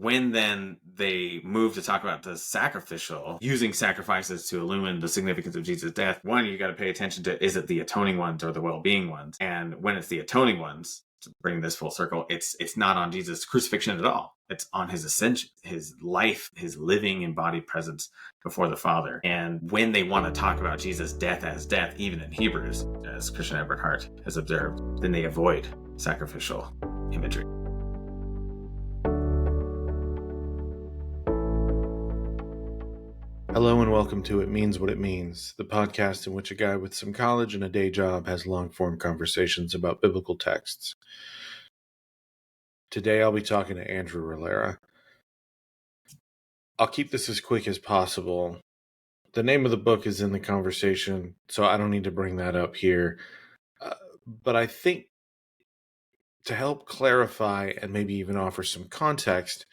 when then they move to talk about the sacrificial, using sacrifices to illumine the significance of Jesus' death, one, you got to pay attention to, is it the atoning ones or the well-being ones? And when it's the atoning ones, to bring this full circle, it's not on Jesus' crucifixion at all. It's on his ascension, his life, his living embodied presence before the Father. And when they want to talk about Jesus' death as death, even in Hebrews, as Christian Everett Hart has observed, then they avoid sacrificial imagery. Hello and welcome to It Means What It Means, the podcast in which a guy with some college and a day job has long-form conversations about biblical texts. Today I'll be talking to Andrew Rillera. I'll keep this as quick as possible. The name of the book is in the conversation, so I don't need to bring that up here. But I think to help clarify and maybe even offer some context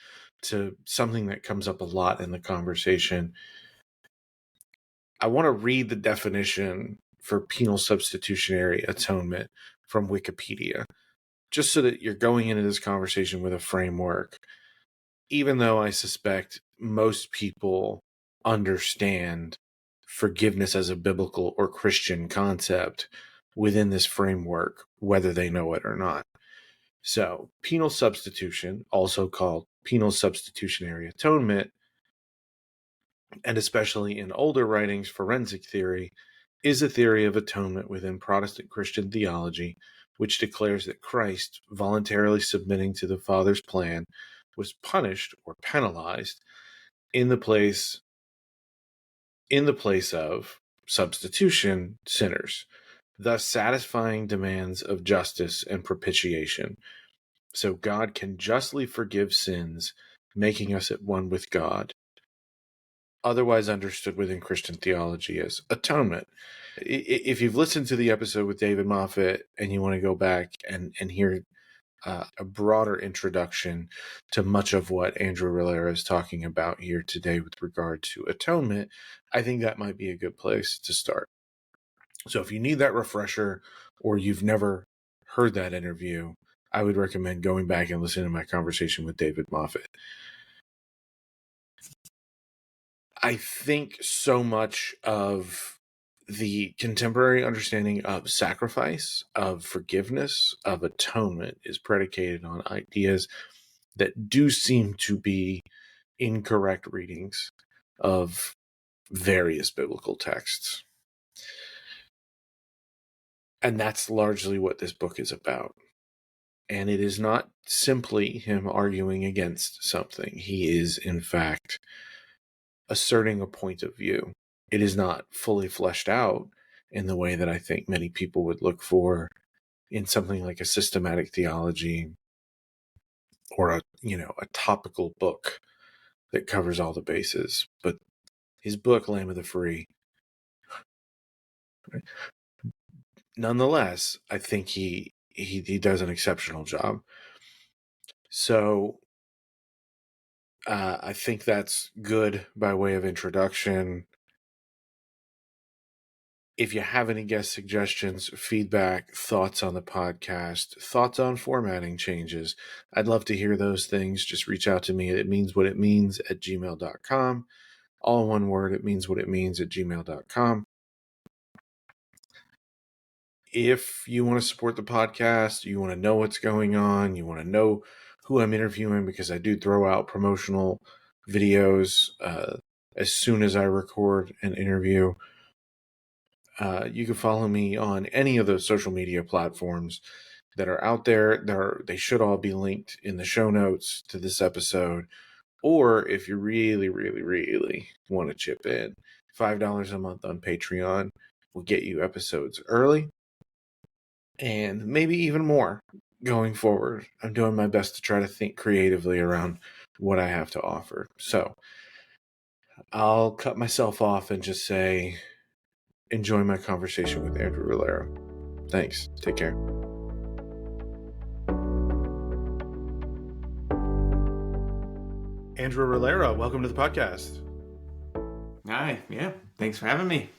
to something that comes up a lot in the conversation, I want to read the definition for penal substitutionary atonement from Wikipedia, just so that you're going into this conversation with a framework, even though I suspect most people understand forgiveness as a biblical or Christian concept within this framework, whether they know it or not. So, penal substitution, also called penal substitutionary atonement, and especially in older writings, forensic theory, is a theory of atonement within Protestant Christian theology, which declares that Christ, voluntarily submitting to the Father's plan, was punished or penalized in the place of substitution sinners, thus satisfying demands of justice and propitiation. So God can justly forgive sins, making us at one with God, otherwise understood within Christian theology as atonement. If you've listened to the episode with David Moffat and you want to go back and hear a broader introduction to much of what Andrew Rillera is talking about here today with regard to atonement, I think that might be a good place to start. So if you need that refresher or you've never heard that interview, I would recommend going back and listening to my conversation with David Moffat. I think so much of the contemporary understanding of sacrifice, of forgiveness, of atonement is predicated on ideas that do seem to be incorrect readings of various biblical texts. And that's largely what this book is about. And it is not simply him arguing against something. He is, in fact, asserting a point of view. It is not fully fleshed out in the way that I think many people would look for in something like a systematic theology or a topical book that covers all the bases. But his book, Lamb of the Free, nonetheless, I think he does an exceptional job. So I think that's good by way of introduction. If you have any guest suggestions, feedback, thoughts on the podcast, thoughts on formatting changes, I'd love to hear those things. Just reach out to me at itmeanswhatitmeans@gmail.com. All one word, itmeanswhatitmeans@gmail.com. If you want to support the podcast, you want to know what's going on, you want to know who I'm interviewing, because I do throw out promotional videos as soon as I record an interview, you can follow me on any of those social media platforms that are out there. They should all be linked in the show notes to this episode. Or if you really, really, really want to chip in, $5 a month on Patreon will get you episodes early and maybe even more going forward. I'm doing my best to try to think creatively around what I have to offer. So I'll cut myself off and just say, enjoy my conversation with Andrew Rillera. Thanks. Take care. Andrew Rillera, welcome to the podcast. Hi, yeah, thanks for having me.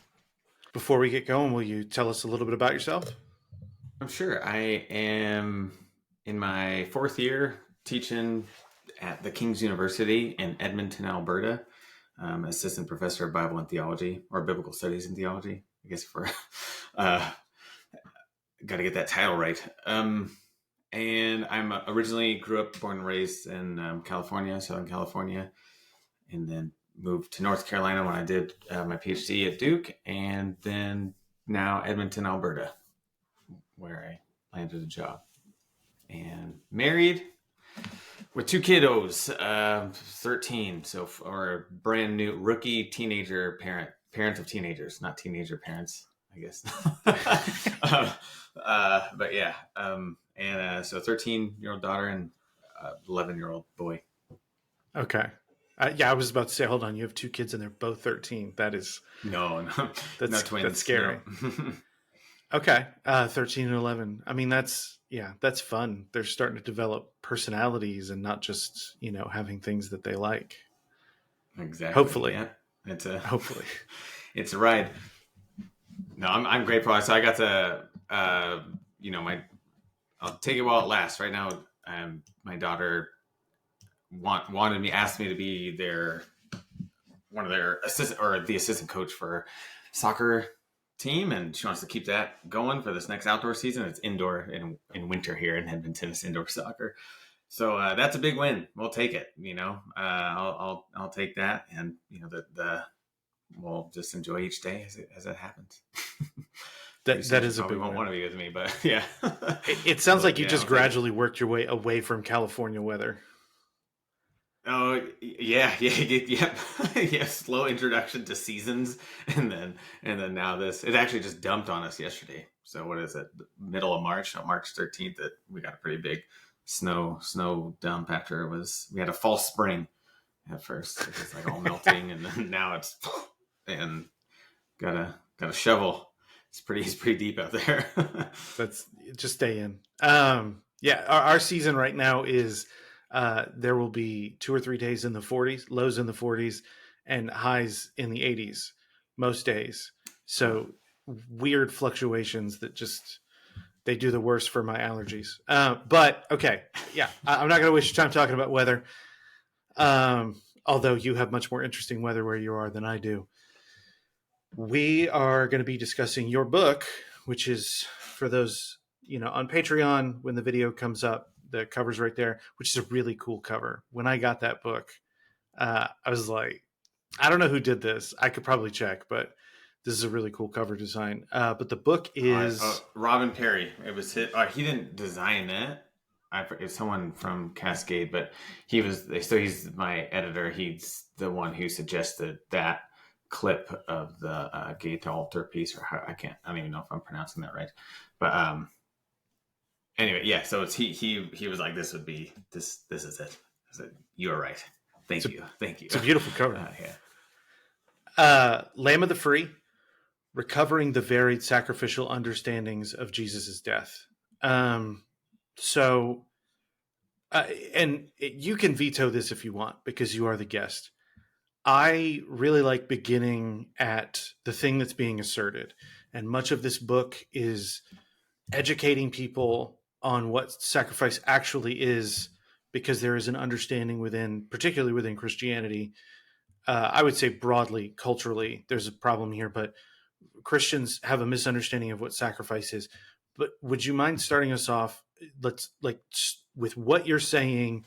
Before we get going, will you tell us a little bit about yourself? I'm sure. I am in my fourth year teaching at the King's University in Edmonton, Alberta. Assistant professor of Bible and theology, or biblical studies and theology, I guess. For got to get that title right. And I'm originally grew up, born and raised in California, Southern California, and then moved to North Carolina when I did my PhD at Duke, and then now Edmonton, Alberta, where I landed a job. And married with 2 kiddos, 13, so or a brand new rookie teenager parent of teenagers, not teenager parents, I guess. But yeah, and so 13-year-old daughter and 11-year-old boy. Okay. Yeah, I was about to say, hold on, you have 2 kids and they're both 13. That is No, that's no twins. That's scary. No. Okay. 13 and 11. I mean, that's fun. They're starting to develop personalities and not just, having things that they like. Exactly. Hopefully. Yeah. Hopefully. It's a ride. No, I'm grateful. So I got to, I'll take it while it lasts. Right now, my daughter asked me to be one of their the assistant coach for soccer team, and she wants to keep that going for this next outdoor season. It's indoor in winter here in Edmonton. It's indoor soccer, so that's a big win. We'll take it. I'll take that, and we'll just enjoy each day as it happens. That is a big won't win. want to be with me, but yeah. It sounds like you just gradually worked your way away from California weather. Oh yeah. Yeah. Slow introduction to seasons, and then now this. It actually just dumped on us yesterday. So what is it? Middle of March, on March 13th, that we got a pretty big snow dump after we had a false spring at first. It was like all melting, and then now it's and got a shovel. It's pretty deep out there. That's just stay in. Yeah, our season right now is. There will be 2 or 3 days in the 40s, lows in the 40s, and highs in the 80s most days. So weird fluctuations that they do the worst for my allergies. But okay, yeah, I'm not going to waste your time talking about weather. Although you have much more interesting weather where you are than I do. We are going to be discussing your book, which is for those, on Patreon when the video comes up. The cover's right there, which is a really cool cover. When I got that book, I was like, I don't know who did this. I could probably check, but this is a really cool cover design. But the book is Robin Perry. It was his, he didn't design it. It's someone from Cascade, but he's my editor. He's the one who suggested that clip of the gate altar piece, or I don't even know if I'm pronouncing that right, but anyway, yeah. So it's he was like, this is it. I said, you are right. Thank you. It's a beautiful cover. Yeah. Lamb of the Free, recovering the varied sacrificial understandings of Jesus' death. So, and you can veto this if you want, because you are the guest. I really like beginning at the thing that's being asserted. And much of this book is educating people on what sacrifice actually is, because there is an understanding particularly within Christianity. I would say broadly, culturally, there's a problem here, but Christians have a misunderstanding of what sacrifice is. But would you mind starting us off? With what you're saying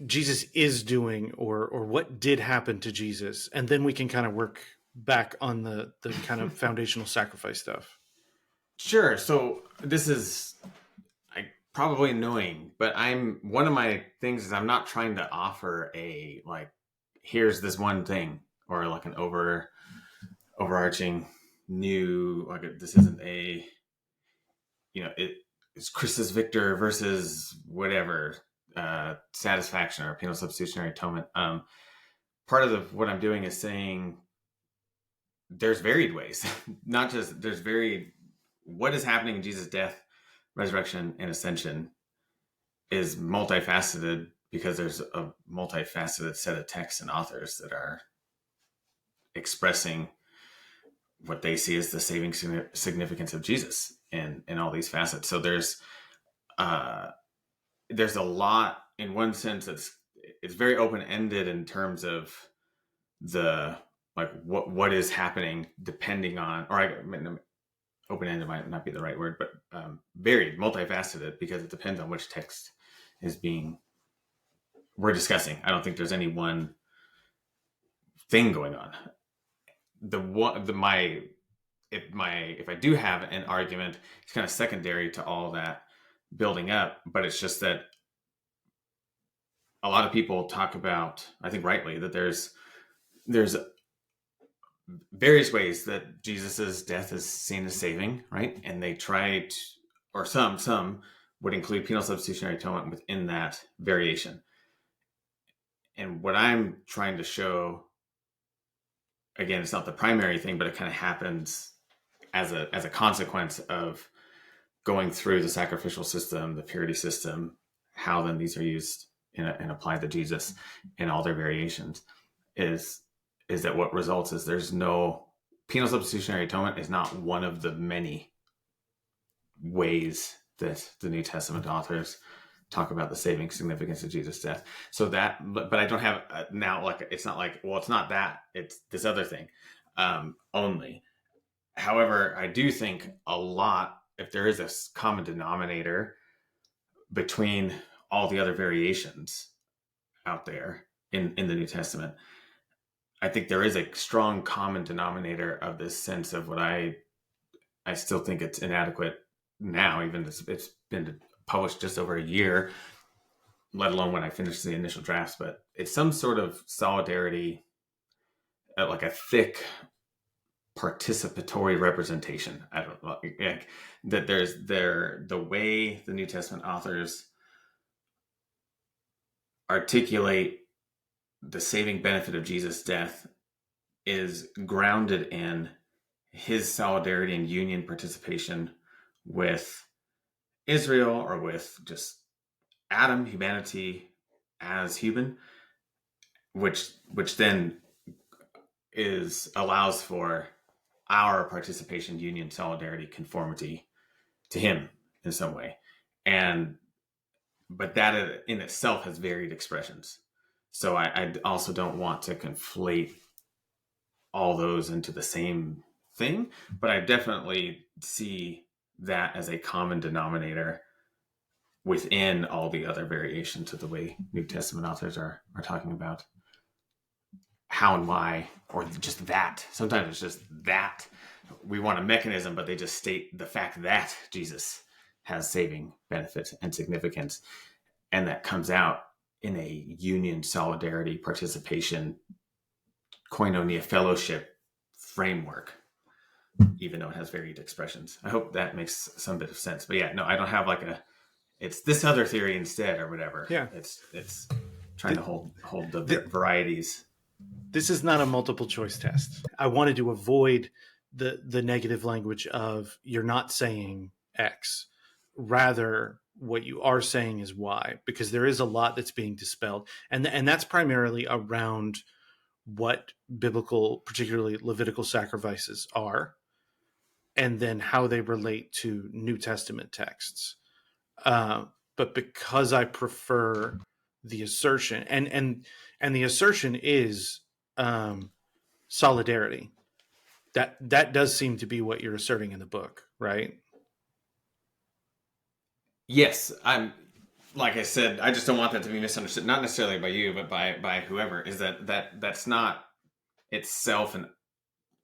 Jesus is doing, or what did happen to Jesus, and then we can kind of work back on the kind of foundational sacrifice stuff. Sure. So this is probably annoying, but one of my things is I'm not trying to offer here's this one thing, or like an overarching new, this isn't it's Christus Victor versus whatever, satisfaction or penal substitutionary atonement. Part of what I'm doing is saying there's varied ways, not just what is happening in Jesus' death, resurrection, and ascension is multifaceted, because there's a multifaceted set of texts and authors that are expressing what they see as the saving significance of Jesus in all these facets. So there's a lot in one sense, it's very open-ended in terms of the like what is happening depending on, or I mean, open-ended might not be the right word, but varied, multifaceted, because it depends on which text is we're discussing. I don't think there's any one thing going on. If I do have an argument, it's kind of secondary to all that building up, but it's just that a lot of people talk about, I think rightly, that there's various ways that Jesus's death is seen as saving, right? And they try to, or some would include penal substitutionary atonement within that variation. And what I'm trying to show, again, it's not the primary thing, but it kind of happens as a consequence of going through the sacrificial system, the purity system, how then these are used and applied to Jesus in all their variations, is that what results is there's no penal substitutionary atonement is not one of the many ways that the New Testament authors talk about the saving significance of Jesus' death. So that, but I don't have now, like, it's not like, well, it's not that, it's this other thing only. However, I do think a lot, if there is a common denominator between all the other variations out there in the New Testament, I think there is a strong common denominator of this sense of what I still think it's inadequate now, even it's been published just over a year, let alone when I finished the initial drafts, but it's some sort of solidarity, like a thick participatory representation. I don't know, like, that the way the New Testament authors articulate the saving benefit of Jesus' death is grounded in his solidarity and union participation with Israel, or with just Adam, humanity as human, which then allows for our participation, union, solidarity, conformity to him in some way. But that in itself has varied expressions. So I also don't want to conflate all those into the same thing, but I definitely see that as a common denominator within all the other variations of the way New Testament authors are talking about how and why, or just that. Sometimes it's just that. We want a mechanism, but they just state the fact that Jesus has saving benefit and significance. And that comes out in a union, solidarity, participation, koinonia, fellowship framework, even though it has varied expressions. I hope that makes some bit of sense. But yeah, no, I don't have like it's this other theory instead or whatever. Yeah. It's trying to hold the varieties. This is not a multiple choice test. I wanted to avoid the negative language of you're not saying X. Rather, what you are saying is Y, because there is a lot that's being dispelled. And that's primarily around what biblical, particularly Levitical sacrifices are, and then how they relate to New Testament texts. But because I prefer the assertion, and the assertion is solidarity. That does seem to be what you're asserting in the book, right? Yes, I'm. Like I said, I just don't want that to be misunderstood. Not necessarily by you, but by whoever. Is that's not itself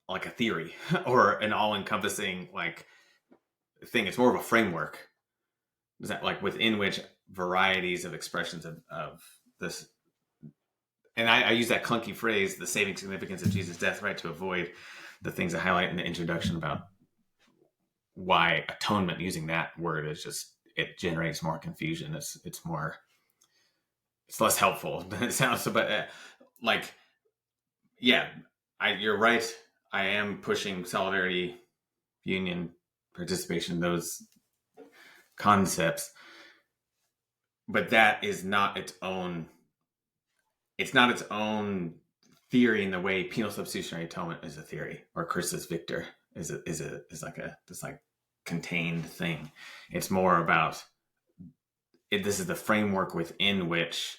like a theory or an all-encompassing like thing. It's more of a framework. Is that like within which varieties of expressions of this, and I use that clunky phrase, the saving significance of Jesus' death, right, to avoid the things I highlight in the introduction about why atonement, using that word, is just, it generates more confusion. It's less helpful than it sounds. But like, yeah, you're right. I am pushing solidarity, union, participation, those concepts, but that is not its own. It's not its own theory in the way penal substitutionary atonement is a theory, or Christus Victor is like a this like contained thing. It's more about this is the framework within which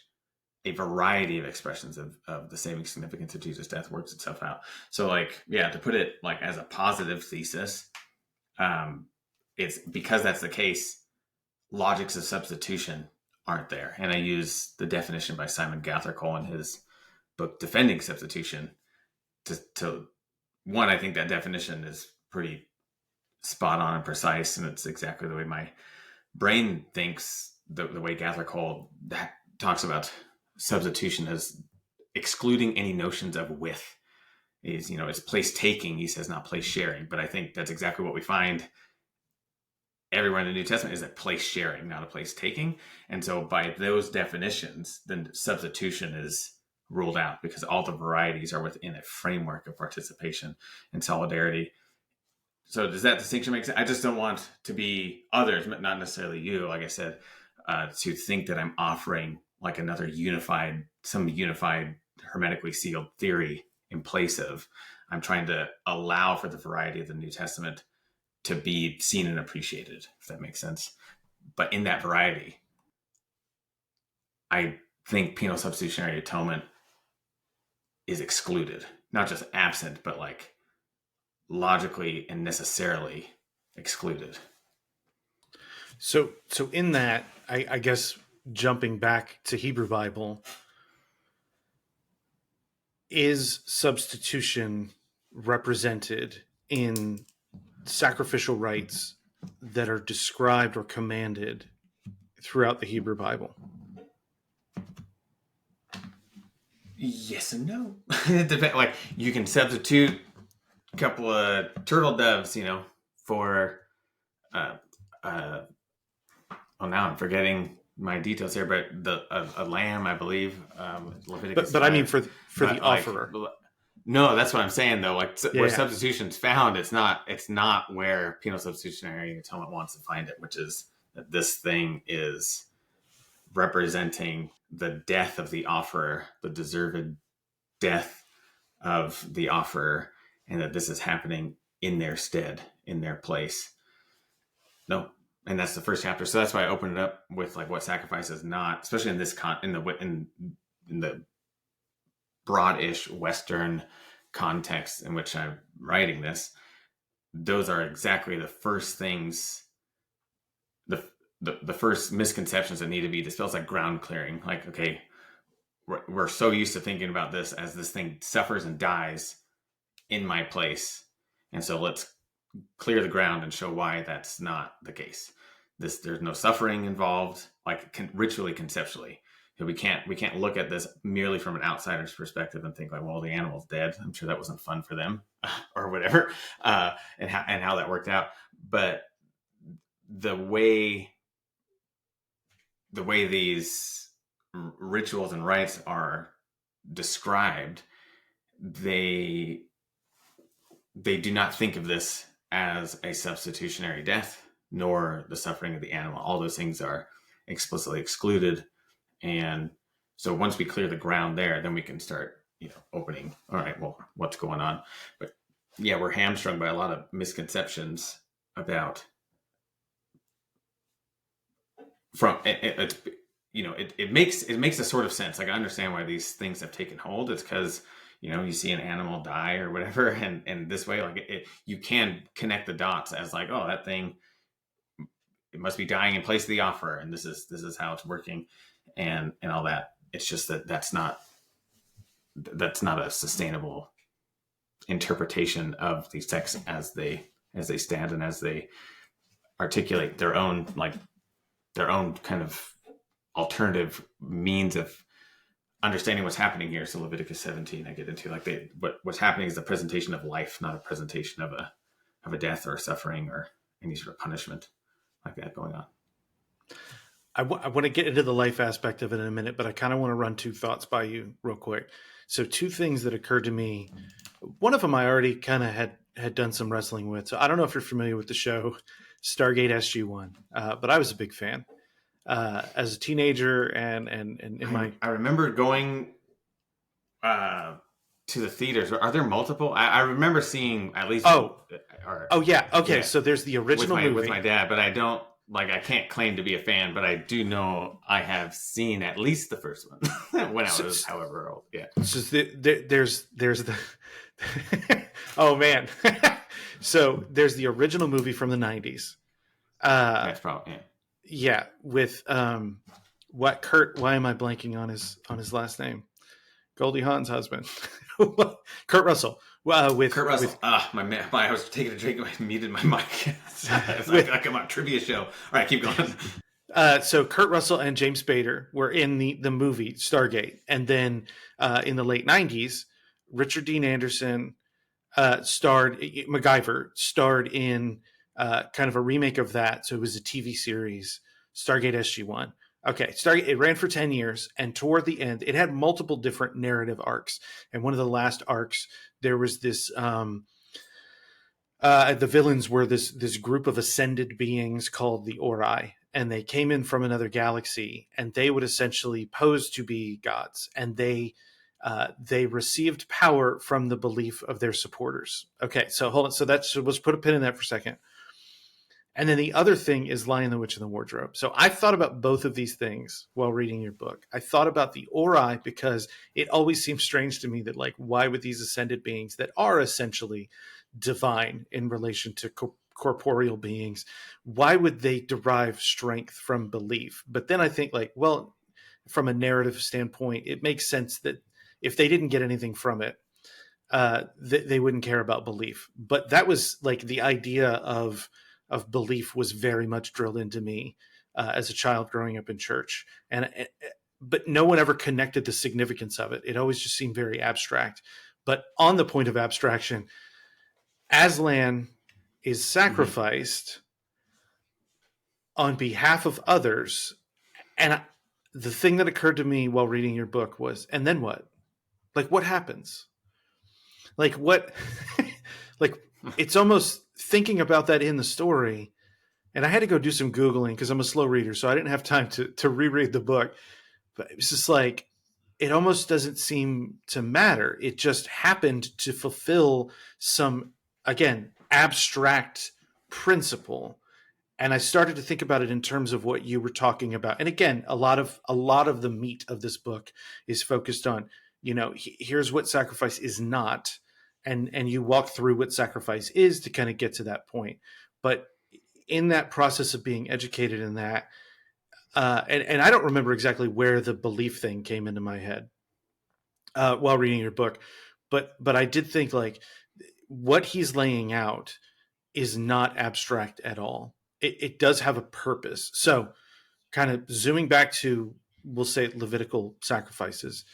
a variety of expressions of the saving significance of Jesus' death works itself out. So, like, yeah, to put it like as a positive thesis, it's because that's the case, logics of substitution aren't there. And I use the definition by Simon Gathercole in his book Defending Substitution to one, I think that definition is pretty spot on and precise, and it's exactly the way my brain thinks. The way Gathercole that talks about substitution as excluding any notions of with is, it's place taking, he says, not place sharing. But I think that's exactly what we find everywhere in the New Testament, is that place sharing, not a place taking. And so by those definitions, then substitution is ruled out, because all the varieties are within a framework of participation and solidarity. So does that distinction make sense? I just don't want to be others, but not necessarily you, like I said, to think that I'm offering like another unified hermetically sealed theory in place of. I'm trying to allow for the variety of the New Testament to be seen and appreciated, if that makes sense. But in that variety, I think penal substitutionary atonement is excluded, not just absent, but like logically and necessarily excluded. So in that, I guess jumping back to Hebrew Bible, is substitution represented in sacrificial rites that are described or commanded throughout the Hebrew Bible? Yes and no. It depends. Like, you can substitute a couple of turtle doves, for now I'm forgetting my details here, but a lamb, I believe. Leviticus but 5, I mean for the offerer. No, that's what I'm saying though. Like, where substitution's found, it's not where penal substitutionary atonement wants to find it, which is that this thing is representing the death of the offerer, the deserved death of the offerer, and that this is happening in their stead, in their place. No. And that's the first chapter. So that's why I opened it up with like what sacrifice is not, especially in this in the broad-ish Western context in which I'm writing this. Those are exactly the first things, the first misconceptions that need to be dispelled. It's like ground clearing. Like, okay, we're so used to thinking about this as this thing suffers and dies in my place, and so let's clear the ground and show why that's not the case. There's no suffering involved, like ritually, conceptually. We can't look at this merely from an outsider's perspective and think like, well, the animal's dead. I'm sure that wasn't fun for them, or whatever, and how that worked out. But the way these rituals and rites are described, they do not think of this as a substitutionary death, nor the suffering of the animal. All those things are explicitly excluded. And so once we clear the ground there, then we can start, opening, all right, well, what's going on? But yeah, we're hamstrung by a lot of misconceptions about it makes a sort of sense. Like, I understand why these things have taken hold. It's because, you see an animal die or whatever, and this way, like you can connect the dots as like, oh, that thing, it must be dying in place of the offerer, and this is how it's working, and all that. It's just that's not a sustainable interpretation of these texts as they stand and as they articulate their own kind of alternative means of understanding what's happening here. So Leviticus 17, I get into like what's happening is the presentation of life, not a presentation of a death or a suffering or any sort of punishment like that going on. I want to get into the life aspect of it in a minute, but I kind of want to run two thoughts by you real quick. So two things that occurred to me. One of them I already kind of had done some wrestling with. So I don't know if you're familiar with the show Stargate SG-1, but I was a big fan as a teenager, and in my. I remember going to the theaters. Are there multiple? I remember seeing at least. Oh yeah. Okay, yeah. So there's the original movie with my dad, but I don't. like I can't claim to be a fan, but I do know I have seen at least the first one when I was however old. Yeah. So there's the oh man. So there's the original movie from the 90s. That's probably Yeah, with what Kurt? Why am I blanking on his last name? Goldie Hawn's husband, Kurt Russell. With Kurt Russell. With, I was taking a drink. I muted my mic. It's like I'm on a trivia show. All right, keep going. So Kurt Russell and James Spader were in the movie Stargate, and then in the late 90s, Richard Dean Anderson MacGyver starred in kind of a remake of that. So it was a TV series, Stargate SG-1. Okay, Stargate, it ran for 10 years, and toward the end, it had multiple different narrative arcs. And one of the last arcs, there was this the villains were this group of ascended beings called the Ori, and they came in from another galaxy, and they would essentially pose to be gods, and they received power from the belief of their supporters. Okay, so hold on. So let's put a pin in that for a second. And then the other thing is Lion, the Witch, and the Wardrobe. So I thought about both of these things while reading your book. I thought about the Ori because it always seems strange to me that, like, why would these ascended beings that are essentially divine in relation to corporeal beings, why would they derive strength from belief? But then I think, like, well, from a narrative standpoint, it makes sense that if they didn't get anything from it, they wouldn't care about belief. But that was like the idea of belief was very much drilled into me as a child growing up in church, but no one ever connected the significance of it. It always just seemed very abstract. But on the point of abstraction, Aslan is sacrificed on behalf of others, and the thing that occurred to me while reading your book was, and then what? Like, what happens? Like, what? Like, it's almost thinking about that in the story. And I had to go do some Googling because I'm a slow reader, so I didn't have time to reread the book. But it was just like, it almost doesn't seem to matter. It just happened to fulfill some, again, abstract principle. And I started to think about it in terms of what you were talking about. And again, a lot of the meat of this book is focused on, here's what sacrifice is not. And you walk through what sacrifice is to kind of get to that point. But in that process of being educated in that, and I don't remember exactly where the belief thing came into my head while reading your book, but I did think, like, what he's laying out is not abstract at all. It does have a purpose. So kind of zooming back to, we'll say, Levitical sacrifices,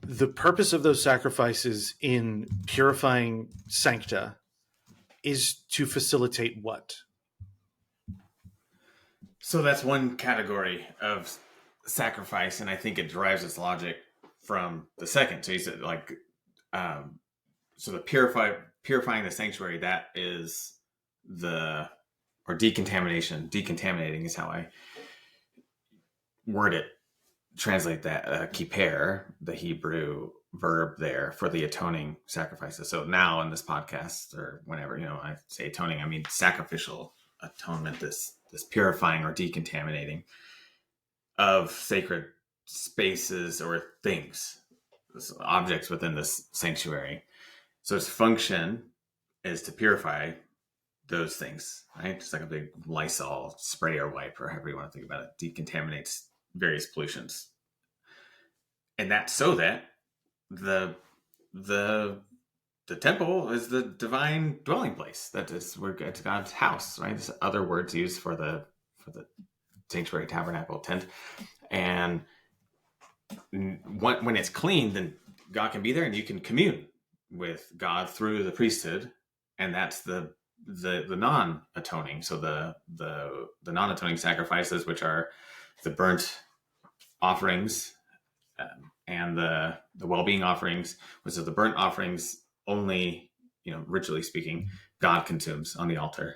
the purpose of those sacrifices in purifying sancta is to facilitate what? So that's one category of sacrifice, and I think it derives its logic from the second. So he said, like, so the purifying the sanctuary, that is decontaminating is how I word it, translate that, kiper, the Hebrew verb there for the atoning sacrifices. So now in this podcast, or whenever, I say atoning, I mean sacrificial atonement, this purifying or decontaminating of sacred spaces or things, objects within this sanctuary. So its function is to purify those things, right? Just like a big Lysol spray or wipe, or however you want to think about it, decontaminates various pollutions. And that's so that the temple is the divine dwelling place. That is where it's God's house, right? There's other words used for the sanctuary, tabernacle, tent. And when it's clean, then God can be there, and you can commune with God through the priesthood, and that's the non-atoning. So the non-atoning sacrifices, which are the burnt offerings and the well-being offerings, which are the burnt offerings only, ritually speaking, God consumes on the altar.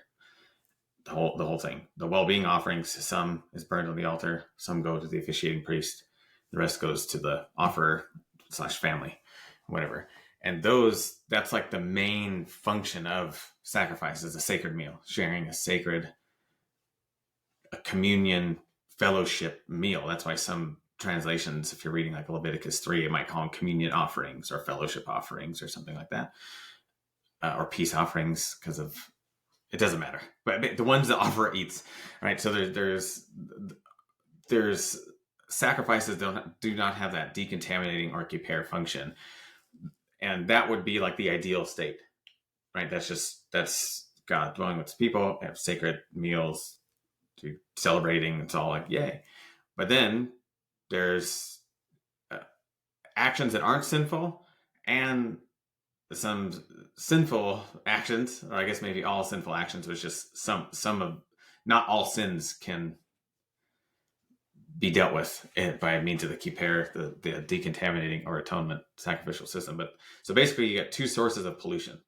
The whole thing. The well-being offerings, some is burned on the altar, some go to the officiating priest, the rest goes to the offerer / family, whatever. And that's like the main function of sacrifice, is a sacred meal, sharing a sacred a communion fellowship meal. That's why some translations, if you're reading like Leviticus 3, it might call them communion offerings or fellowship offerings or something like that, or peace offerings, because of, it doesn't matter, but the ones that offer eats, right? So there's sacrifices do not have that decontaminating or kippur function, and that would be like the ideal state, right? That's God dwelling with his people, have sacred meals, to celebrating. It's all like yay. But then there's actions that aren't sinful, and some sinful actions, or I guess maybe all sinful actions, was just some of, not all sins can be dealt with by means of the kippur, the decontaminating or atonement sacrificial system. But so basically you get two sources of pollution: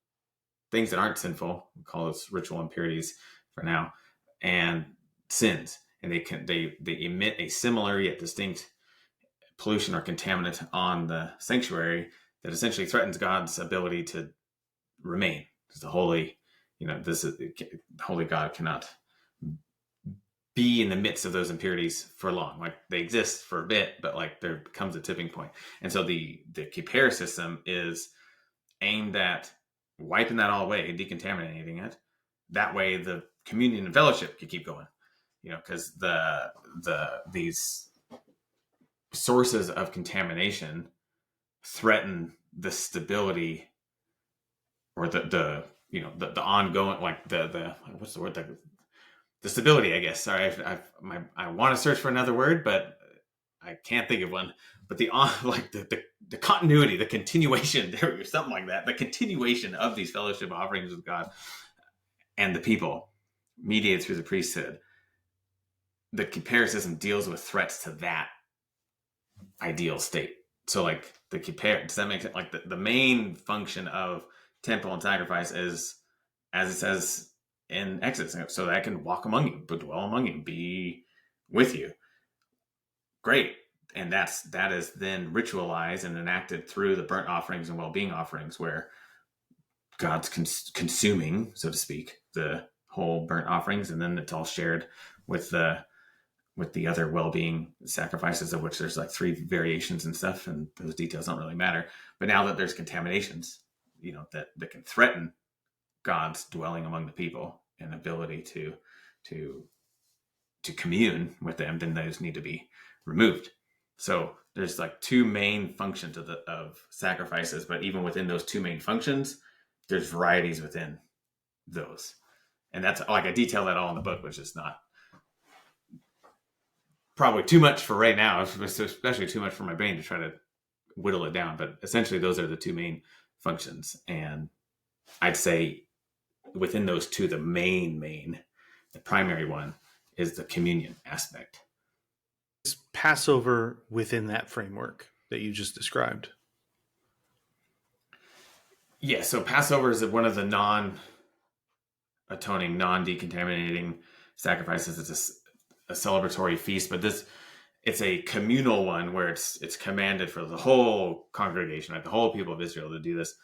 things that aren't sinful, we call those ritual impurities for now, and sins. And they emit a similar yet distinct pollution or contaminant on the sanctuary that essentially threatens God's ability to remain. Because the holy, holy God cannot be in the midst of those impurities for long. Like, they exist for a bit, but like there comes a tipping point. And so the kippur system is aimed at wiping that all away, decontaminating it. That way the communion and fellowship could keep going. Because these sources of contamination threaten the stability, or the ongoing, like the what's the word, the stability, I guess. Sorry, I want to search for another word, but I can't think of one. But the continuity, the continuation, something like that, the continuation of these fellowship offerings with God and the people, mediated through the priesthood. The kippur system deals with threats to that ideal state. So like the kippur, does that make sense? Like the main function of temple and sacrifice is, as it says in Exodus, so that I can walk among you, but dwell among you, be with you. Great. And that is then ritualized and enacted through the burnt offerings and well-being offerings, where God's consuming, so to speak, the whole burnt offerings, and then it's all shared with the other well-being sacrifices, of which there's like 3 variations and stuff, and those details don't really matter. But now that there's contaminations, that can threaten God's dwelling among the people and ability to commune with them, then those need to be removed. So there's like 2 main functions of sacrifices, but even within those 2 main functions, there's varieties within those. And that's like, I detail that all in the book, which is not probably too much for right now, especially too much for my brain to try to whittle it down. But essentially those are the 2 main functions. And I'd say within those 2, the the primary one is the communion aspect. Is Passover within that framework that you just described? Yeah, so Passover is one of the non-atoning, non-decontaminating sacrifices. It's a celebratory feast, but it's a communal one where it's commanded for the whole congregation, like the whole people of Israel, to do this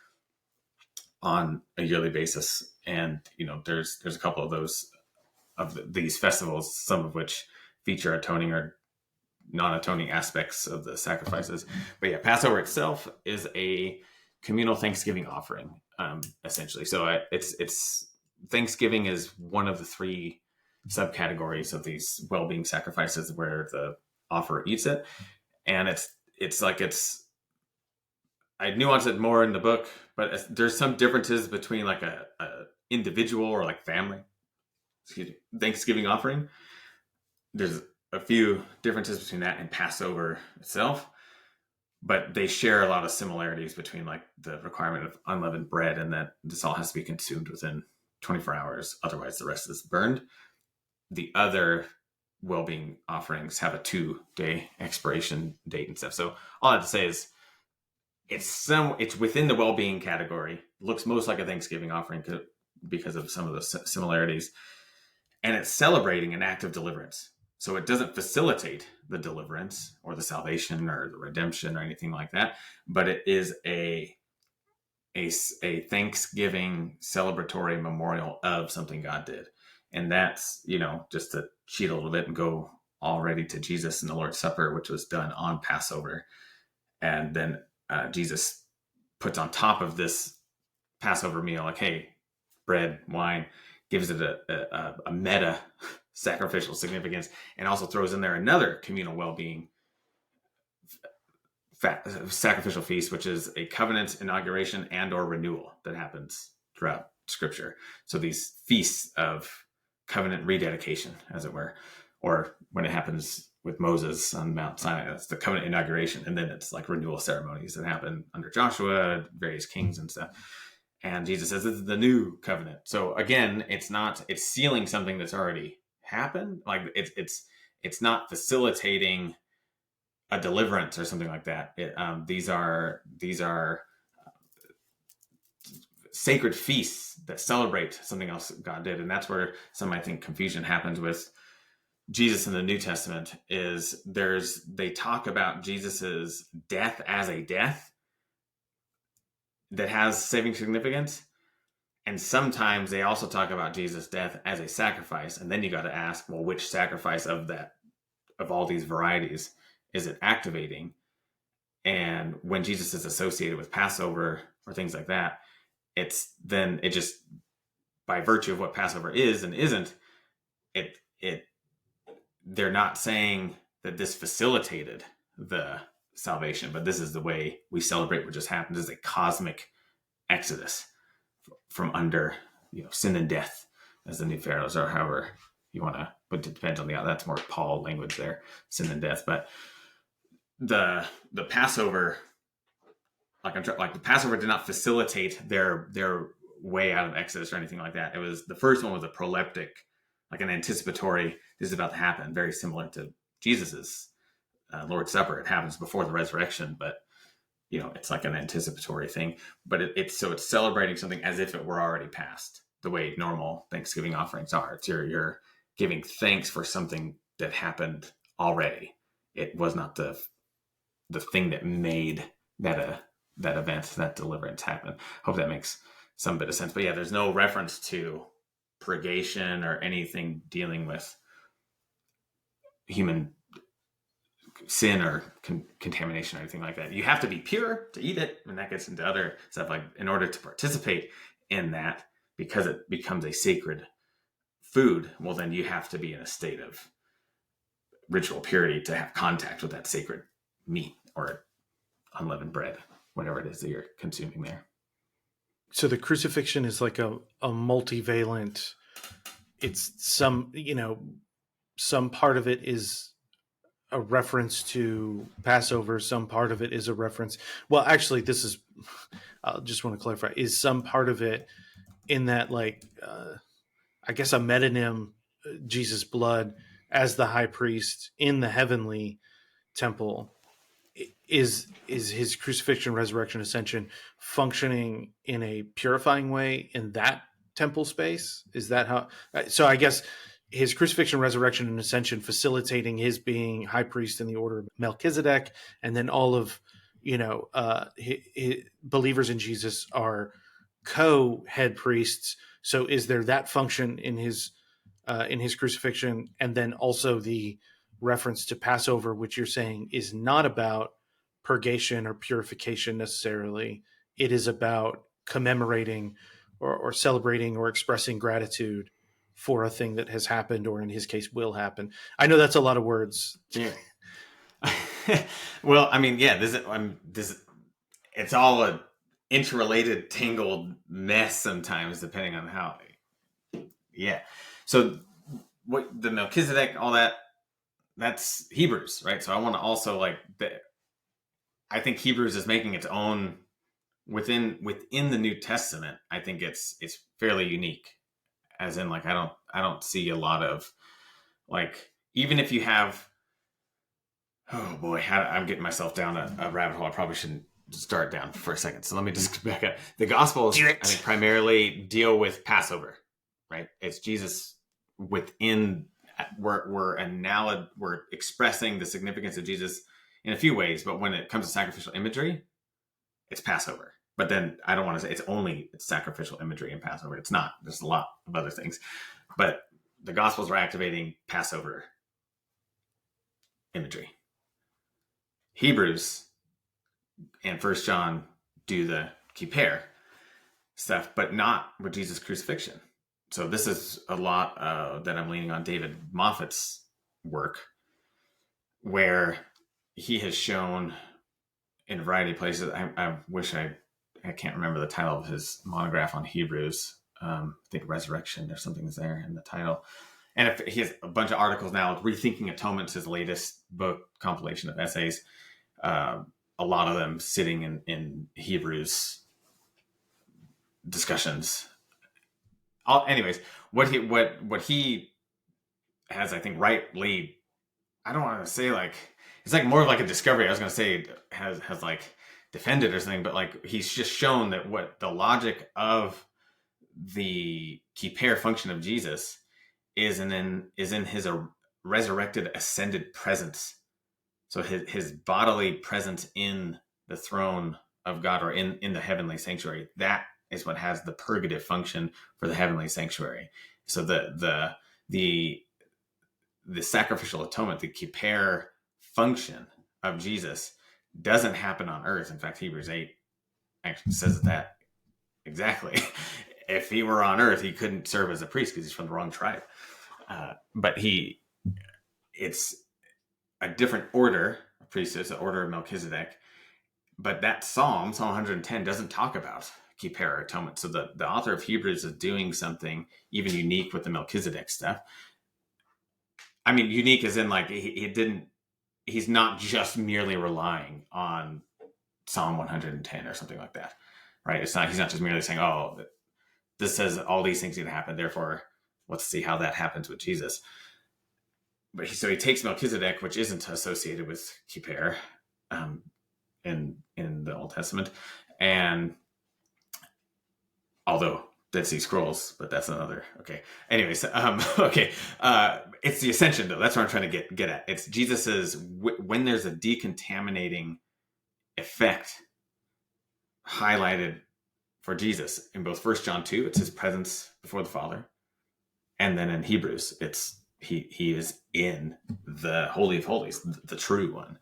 on a yearly basis. And there's a couple of these festivals, some of which feature atoning or non-atoning aspects of the sacrifices. But yeah, Passover itself is a communal Thanksgiving offering, essentially. So it's Thanksgiving is one of the 3 subcategories of these well-being sacrifices where the offerer eats it. And I nuance it more in the book, but there's some differences between like a individual or like family Thanksgiving offering. There's a few differences between that and Passover itself, but they share a lot of similarities between like the requirement of unleavened bread, and that this all has to be consumed within 24 hours. Otherwise the rest is burned. The other well-being offerings have a 2-day expiration date and stuff. So all I have to say is it's within the well-being category. It looks most like a Thanksgiving offering because of some of the similarities, and it's celebrating an act of deliverance. So it doesn't facilitate the deliverance or the salvation or the redemption or anything like that, but it is a Thanksgiving celebratory memorial of something God did. And that's, just to cheat a little bit and go already to Jesus in the Lord's Supper, which was done on Passover. And then Jesus puts on top of this Passover meal, like, hey, bread, wine, gives it a meta sacrificial significance, and also throws in there another communal well-being sacrificial feast, which is a covenant inauguration and or renewal that happens throughout Scripture. So these feasts of covenant rededication, as it were, or when it happens with Moses on Mount Sinai, that's the covenant inauguration, and then it's like renewal ceremonies that happen under Joshua, various kings and stuff. And Jesus says this is the new covenant. So again, it's sealing something that's already happened. Like it's not facilitating a deliverance or something like that. These are sacred feasts that celebrate something else God did, and that's where some, I think, confusion happens with Jesus in the New Testament. Is they talk about Jesus's death as a death that has saving significance, and sometimes they also talk about Jesus' death as a sacrifice. And then you got to ask, well, which sacrifice of all these varieties is it activating? And when Jesus is associated with Passover or things like that, it just, by virtue of what Passover is and isn't, they're not saying that this facilitated the salvation, but this is the way we celebrate what just happened. This is a cosmic exodus from under, sin and death, as the new pharaohs, or however you want to, but it depends on that's more Paul language there, sin and death. But the Passover, like the Passover did not facilitate their way out of Exodus or anything like that. It was, the first one was a proleptic, like an anticipatory, this is about to happen, very similar to Jesus's Lord's Supper. It happens before the resurrection, but it's like an anticipatory thing. But it's celebrating something as if it were already past, the way normal Thanksgiving offerings are. It's you're giving thanks for something that happened already. It was not the thing that made that event, that deliverance happen. Hope that makes some bit of sense. But yeah, there's no reference to purgation or anything dealing with human sin or contamination or anything like that. You have to be pure to eat it, and that gets into other stuff, like in order to participate in that, because it becomes a sacred food, well, then you have to be in a state of ritual purity to have contact with that sacred meat or unleavened bread, whatever it is that you're consuming there. So the crucifixion is like a multivalent, it's some part of it is a reference to Passover. Some part of it is a reference. Well, actually, I just want to clarify, is some part of it in that, like, I guess a metonym, Jesus' blood as the high priest in the heavenly temple, is his crucifixion, resurrection, ascension functioning in a purifying way in that temple space? Is that how? So I guess his crucifixion, resurrection, and ascension facilitating his being high priest in the order of Melchizedek, and then all of believers in Jesus are co-head priests. So is there that function in his crucifixion, and then also the reference to Passover, which you're saying is not about purgation or purification necessarily? It is about commemorating or celebrating or expressing gratitude for a thing that has happened, or in his case will happen. I know that's a lot of words. Yeah. Well, I mean, yeah, it's all a interrelated, tangled mess sometimes, depending on how. Yeah. So what the Melchizedek, all that's Hebrews, right? So I want to also I think Hebrews is making its own within the New Testament. I think it's fairly unique, as in, like, I don't see a lot of, like, even if you have, oh boy, I'm getting myself down a rabbit hole I probably shouldn't start down for a second. So let me just back up. The Gospels, I think, primarily deal with Passover, right? It's Jesus within, we're expressing the significance of Jesus in a few ways, but when it comes to sacrificial imagery, it's Passover. But then I don't want to say it's sacrificial imagery in Passover. It's not. There's a lot of other things. But the Gospels are activating Passover imagery. Hebrews and First John do the kippur stuff, but not with Jesus' crucifixion. So this is a lot that I'm leaning on David Moffat's work, where he has shown in a variety of places. I wish I can't remember the title of his monograph on Hebrews. I think Resurrection or something is there in the title. And if he has a bunch of articles now, Rethinking Atonement's his latest book compilation of essays. A lot of them sitting in Hebrews discussions. Anyways, what he has, I think, rightly, I don't want to say like, it's like more of like a discovery. I was going to say has like defended or something, but like he's just shown that what the logic of the kippur function of Jesus is in his resurrected, ascended presence. So his bodily presence in the throne of God, or in the heavenly sanctuary, that is what has the purgative function for the heavenly sanctuary. So the sacrificial atonement, the kippur function of Jesus, doesn't happen on earth. In fact, Hebrews 8 actually says that exactly. If he were on earth, he couldn't serve as a priest because he's from the wrong tribe. But it's a different order of priesthood, it's the order of Melchizedek. But that Psalm 110, doesn't talk about kippur atonement. So the author of Hebrews is doing something even unique with the Melchizedek stuff. I mean, unique as in like he's not just merely relying on Psalm 110 or something like that, right? He's not just merely saying, oh, this says all these things need to happen, therefore let's see how that happens with Jesus. But so he takes Melchizedek, which isn't associated with kippur in the Old Testament, and although Dead Sea Scrolls, but that's another. Okay. Anyways, okay. It's the ascension, though. That's what I'm trying to get at. It's Jesus's when there's a decontaminating effect highlighted for Jesus in both 1 John 2, it's his presence before the Father, and then in Hebrews, it's he is in the Holy of Holies, the true one.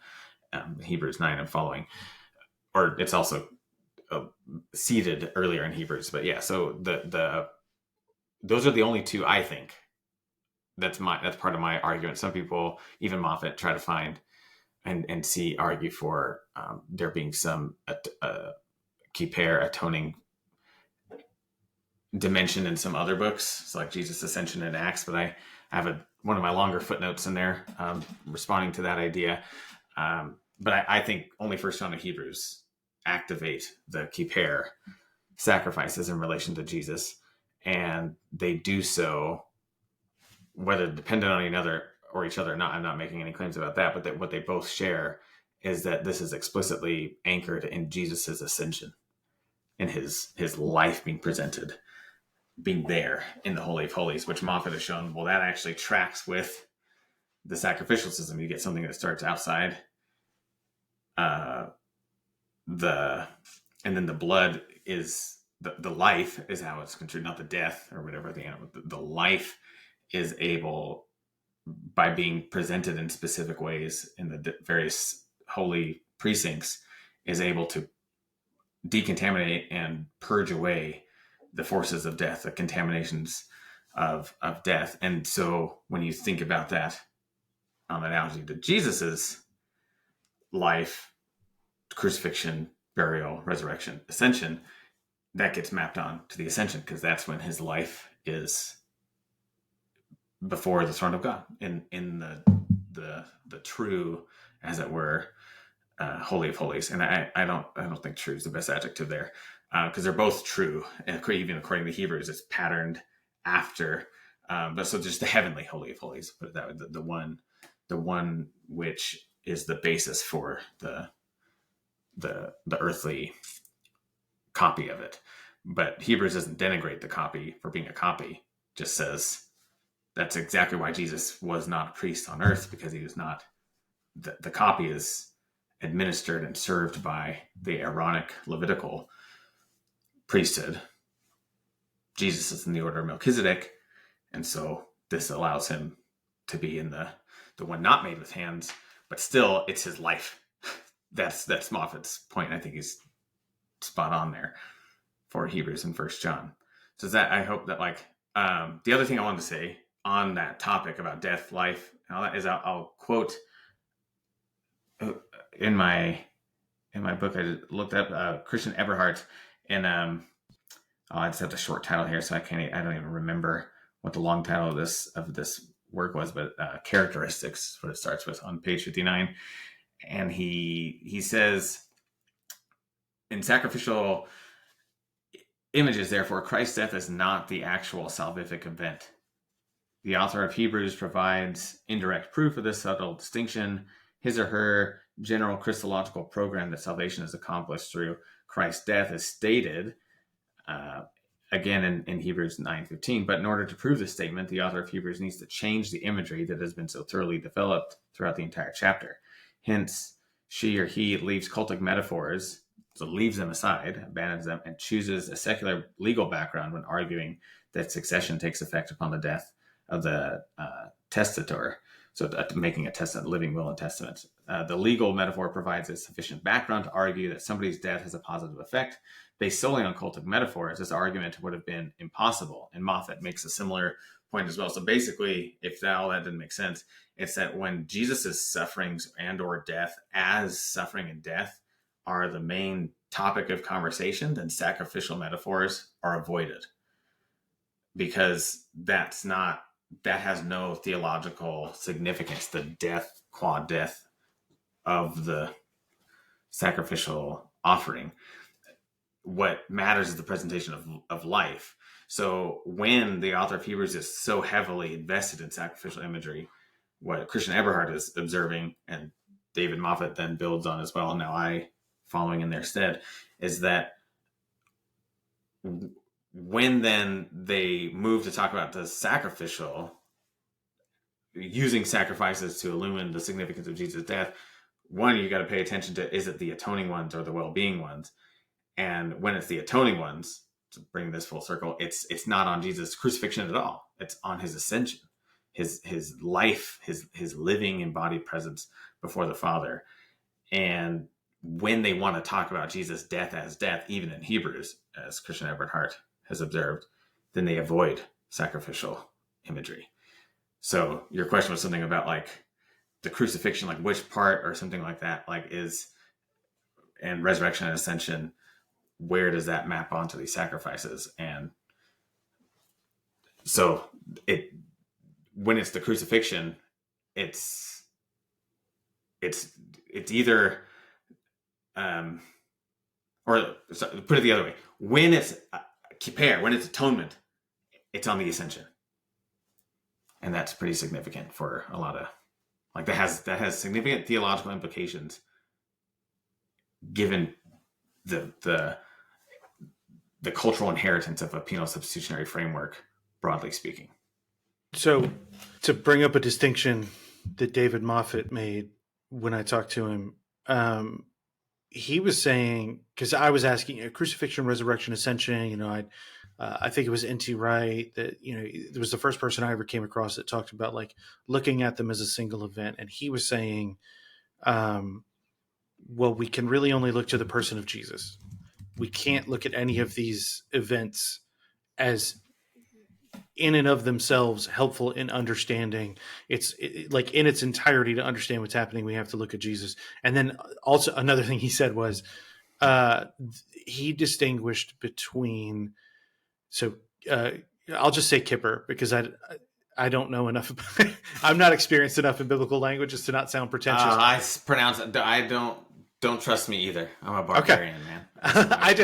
Hebrews 9 and following, or it's also seated earlier in Hebrews. But yeah, so those are the only two, I think. That's part of my argument. Some people, even Moffat, try to find and argue for there being some kippur atoning dimension in some other books. It's like Jesus' Ascension in Acts, but I have one of my longer footnotes in there responding to that idea. But I think only 1 John and Hebrews activate the kippur sacrifices in relation to Jesus, and they do so whether dependent on each other or not. I'm not making any claims about that, but what they both share is that this is explicitly anchored in Jesus's ascension, in his life being presented, being there in the Holy of Holies, which Moffat has shown, well, that actually tracks with the sacrificial system. You get something that starts outside and then the blood is the life is how it's considered, not the death or whatever the animal. The life is able, by being presented in specific ways in the various holy precincts, is able to decontaminate and purge away the forces of death, the contaminations of death. And so when you think about that on analogy to Jesus's life, crucifixion, burial, resurrection, ascension, that gets mapped on to the ascension, because that's when his life is before the throne of God, in the true, as it were, Holy of Holies. And I don't think true is the best adjective there, because they're both true, and even according to Hebrews, it's patterned after. But so just the heavenly Holy of Holies, put it that way, the one which is the basis for the earthly copy of it. But Hebrews doesn't denigrate the copy for being a copy, just says that's exactly why Jesus was not a priest on earth, because he was not. The copy is administered and served by the Aaronic Levitical priesthood. Jesus is in the order of Melchizedek, and so this allows him to be in the one not made with hands, but still it's his life. That's Moffat's point. I think he's spot on there for Hebrews and First John. So that, I hope that, like, the other thing I wanted to say on that topic about death, life, and all that is I'll quote in my book. I looked up Christian Eberhardt, and I just have the short title here, so I don't even remember what the long title of this work was, but Characteristics, what it starts with on page 59. And he says, in sacrificial images, therefore, Christ's death is not the actual salvific event. The author of Hebrews provides indirect proof of this subtle distinction. His or her general Christological program that salvation is accomplished through Christ's death is stated again in Hebrews 9:15. But in order to prove this statement, the author of Hebrews needs to change the imagery that has been so thoroughly developed throughout the entire chapter. Hence, she or he leaves cultic metaphors, so leaves them aside, abandons them, and chooses a secular legal background when arguing that succession takes effect upon the death of the testator. So making a testament, living will and testament. The legal metaphor provides a sufficient background to argue that somebody's death has a positive effect. Based solely on cultic metaphors, this argument would have been impossible. And Moffat makes a similar point as well. So basically, if all that didn't make sense, it's that when Jesus' sufferings and or death, as suffering and death, are the main topic of conversation, then sacrificial metaphors are avoided. Because that has no theological significance, the death, qua death of the sacrificial offering. What matters is the presentation of life. So when the author of Hebrews is so heavily invested in sacrificial imagery, what Christian Eberhardt is observing, and David Moffat then builds on as well, now I following in their stead, is that when then they move to talk about the sacrificial, using sacrifices to illumine the significance of Jesus' death, one, you got to pay attention to, is it the atoning ones or the well-being ones? And when it's the atoning ones, to bring this full circle, it's not on Jesus' crucifixion at all. It's on his ascension, his life, his living embodied presence before the Father. And when they want to talk about Jesus' death as death, even in Hebrews, as Christian Eberhardt has observed, then they avoid sacrificial imagery. So your question was something about like the crucifixion, like which part or something like that, like is, and resurrection and ascension, where does that map onto these sacrifices? And so when it's the crucifixion, it's either, or sorry, put it the other way. When it's kippur, when it's atonement, it's on the ascension. And that's pretty significant for a lot of, like, that has significant theological implications given the cultural inheritance of a penal substitutionary framework, broadly speaking. So to bring up a distinction that David Moffat made when I talked to him, he was saying, because I was asking crucifixion, resurrection, ascension, I think it was N.T. Wright that, it was the first person I ever came across that talked about like looking at them as a single event. And he was saying, well, we can really only look to the person of Jesus. We can't look at any of these events as in and of themselves helpful in understanding. It's like in its entirety, to understand what's happening, we have to look at Jesus. And then also another thing he said was he distinguished between, I'll just say kippur because I don't know enough. I'm not experienced enough in biblical languages to not sound pretentious. I pronounce it. I don't trust me either. I'm a barbarian, man. I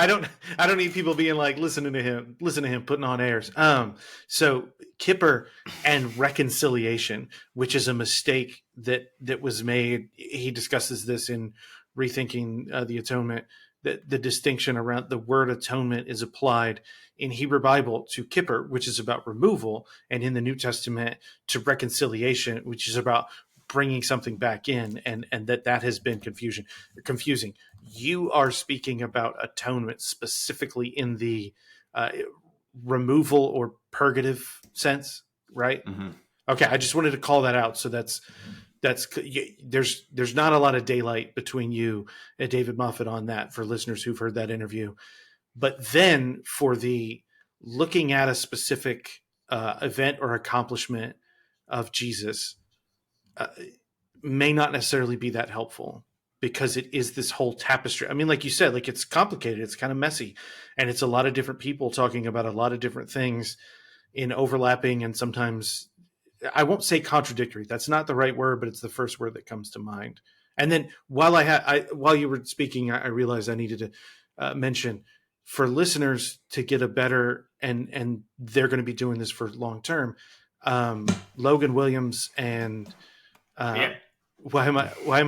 don't need people being like, listen to him putting on airs. So kippur and reconciliation, which is a mistake that was made. He discusses this in Rethinking the Atonement, that the distinction around the word atonement is applied in Hebrew Bible to kippur, which is about removal, and in the New Testament to reconciliation, which is about bringing something back in, and that has been confusing. You are speaking about atonement specifically in the removal or purgative sense. right? Mm-hmm. Okay, I just wanted to call that out. So that's there's not a lot of daylight between you and David Moffat on that for listeners who've heard that interview. But then for the looking at a specific event or accomplishment of Jesus may not necessarily be that helpful because it is this whole tapestry. I mean, like you said, like it's complicated, it's kind of messy, and it's a lot of different people talking about a lot of different things in overlapping and sometimes I won't say contradictory. That's not the right word, but it's the first word that comes to mind. And then while you were speaking, I realized I needed to mention for listeners to get a better and they're going to be doing this for long term. Logan Williams and Yeah. why am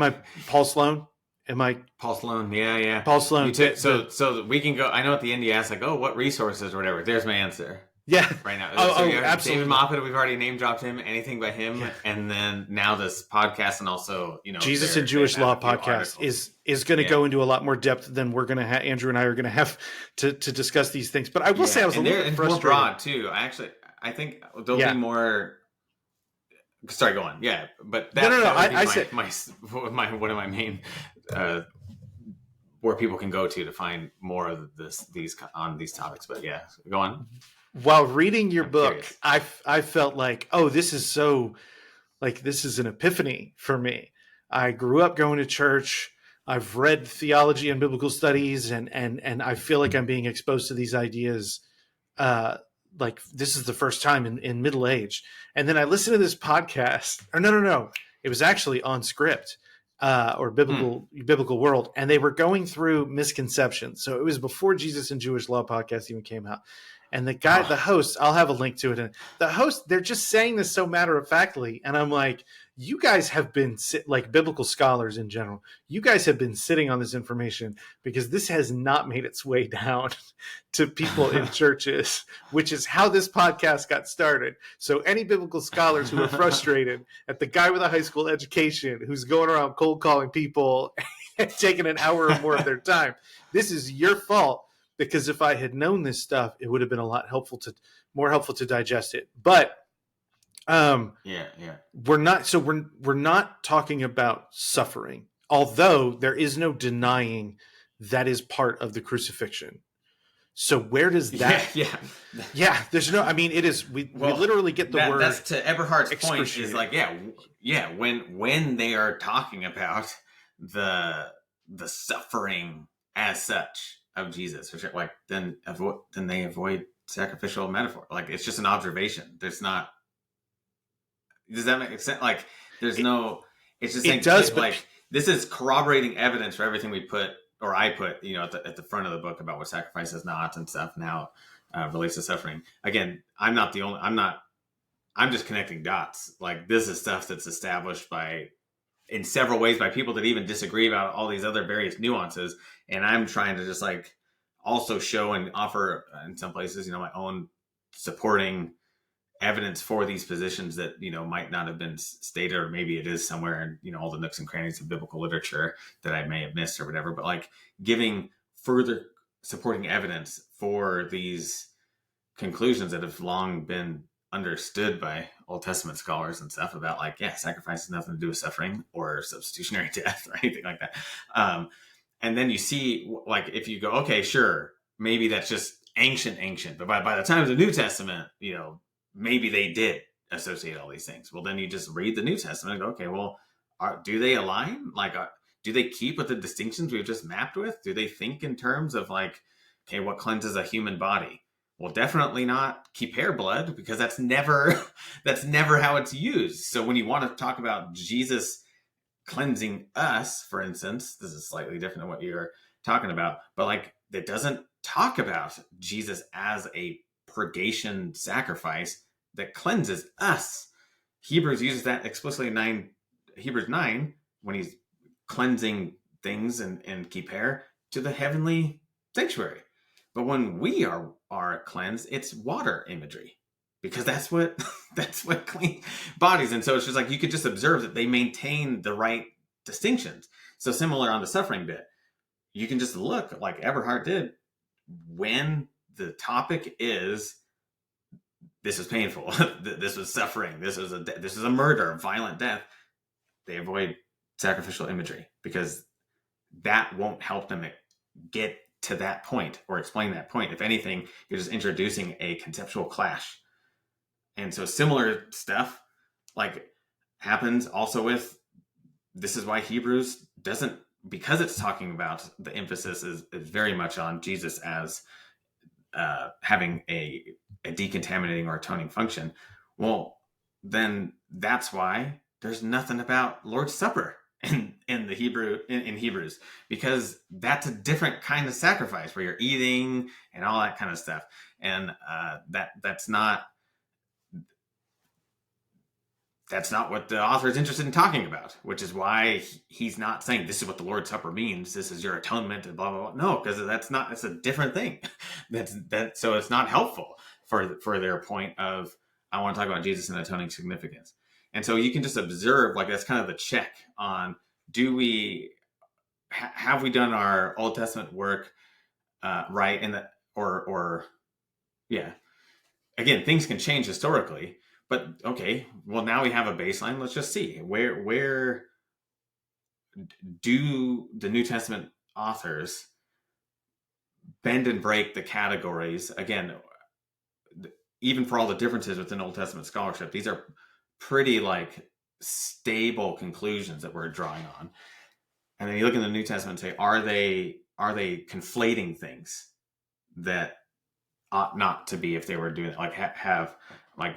I Paul Sloan? Am I Paul Sloan? Yeah. Paul Sloan? You took, so we can go. I know at the end you asked like, oh, what resources or whatever. There's my answer. Yeah. Right now. Absolutely. David Moffat, we've already name dropped him. Anything by him, Yeah. and then now this podcast, and also Jesus and Jewish Law podcast is going to go into a lot more depth than we're going to have. Andrew and I are going to have to discuss these things. But I will say I was a little frustrated. More broad too. I think there'll be more. Sorry, go on. Yeah, but that, no. I said one of my main where people can go to find more of these on these topics. But yeah, go on. While reading your book, I felt like, oh, this is so, like, this is an epiphany for me. I grew up going to church. I've read theology and biblical studies, and I feel like I'm being exposed to these ideas. Like this is the first time in middle age. And then I listened to this podcast. Or no. It was actually on Script or Biblical World, and they were going through misconceptions. So it was before Jesus and Jewish Law podcast even came out. And the guy, the host, I'll have a link to it. And the host, they're just saying this so matter of factly. And I'm like, you guys have been like biblical scholars in general. You guys have been sitting on this information because this has not made its way down to people in churches, which is how this podcast got started. So any biblical scholars who are frustrated at the guy with a high school education who's going around cold calling people and taking an hour or more of their time, this is your fault. Because if I had known this stuff, it would have been a lot more helpful to digest it. But we're not talking about suffering, although there is no denying that is part of the crucifixion. So where does that? Yeah. There's no. I mean, it is. We literally get the word. That's to Eberhard's point. Is like when they are talking about the suffering as such of Jesus, which like then they avoid sacrificial metaphor. Like it's just an observation. There's not. Does that make sense? Like there's no. It's just it does. But like this is corroborating evidence for everything we put or I put at the front of the book about what sacrifice is not and stuff and how relates to suffering. Again, I'm not the only. I'm just connecting dots. Like this is stuff that's established in several ways by people that even disagree about all these other various nuances. And I'm trying to just like also show and offer in some places, my own supporting evidence for these positions that, might not have been stated, or maybe it is somewhere in, all the nooks and crannies of biblical literature that I may have missed or whatever, but like giving further supporting evidence for these conclusions that have long been understood by Old Testament scholars and stuff about like, sacrifice has nothing to do with suffering or substitutionary death or anything like that. And then you see, like, if you go, okay, sure, maybe that's just ancient, but by the time of the New Testament, maybe they did associate all these things. Well, then you just read the New Testament and go, okay, well, do they align? Like, do they keep with the distinctions we've just mapped with? Do they think in terms of like, okay, what cleanses a human body? Well, definitely not keep hair blood, because that's never how it's used. So when you want to talk about Jesus cleansing us, for instance, this is slightly different than what you're talking about, but like it doesn't talk about Jesus as a purgation sacrifice that cleanses us. Hebrews uses that explicitly in Hebrews 9 when he's cleansing things and keep hair to the heavenly sanctuary. But when we are cleansed, it's water imagery, because that's what clean bodies. And so it's just like you could just observe that they maintain the right distinctions. So similar on the suffering bit, you can just look like Eberhard did when the topic is this is painful. This was suffering. This is a murder, violent death. They avoid sacrificial imagery because that won't help them get to that point or explain that point. If anything, you're just introducing a conceptual clash. And so similar stuff like happens also with, this is why Hebrews doesn't, because it's talking about, the emphasis is very much on Jesus as having a decontaminating or atoning function. Well, then that's why there's nothing about Lord's Supper in the in Hebrews, because that's a different kind of sacrifice where you're eating and all that kind of stuff. And that's not what the author is interested in talking about, which is why he's not saying this is what the Lord's Supper means. This is your atonement and blah, blah, blah. No, because it's a different thing. So it's not helpful for their point of, I want to talk about Jesus and atoning significance. And so you can just observe, like, that's kind of the check on, have we done our Old Testament work right? Yeah. Again, things can change historically. But okay, well, now we have a baseline. Let's just see where do the New Testament authors bend and break the categories. Again, even for all the differences within Old Testament scholarship, these are pretty like stable conclusions that we're drawing on. And then you look in the New Testament and say, are they conflating things that ought not to be if they were doing it? Like have like.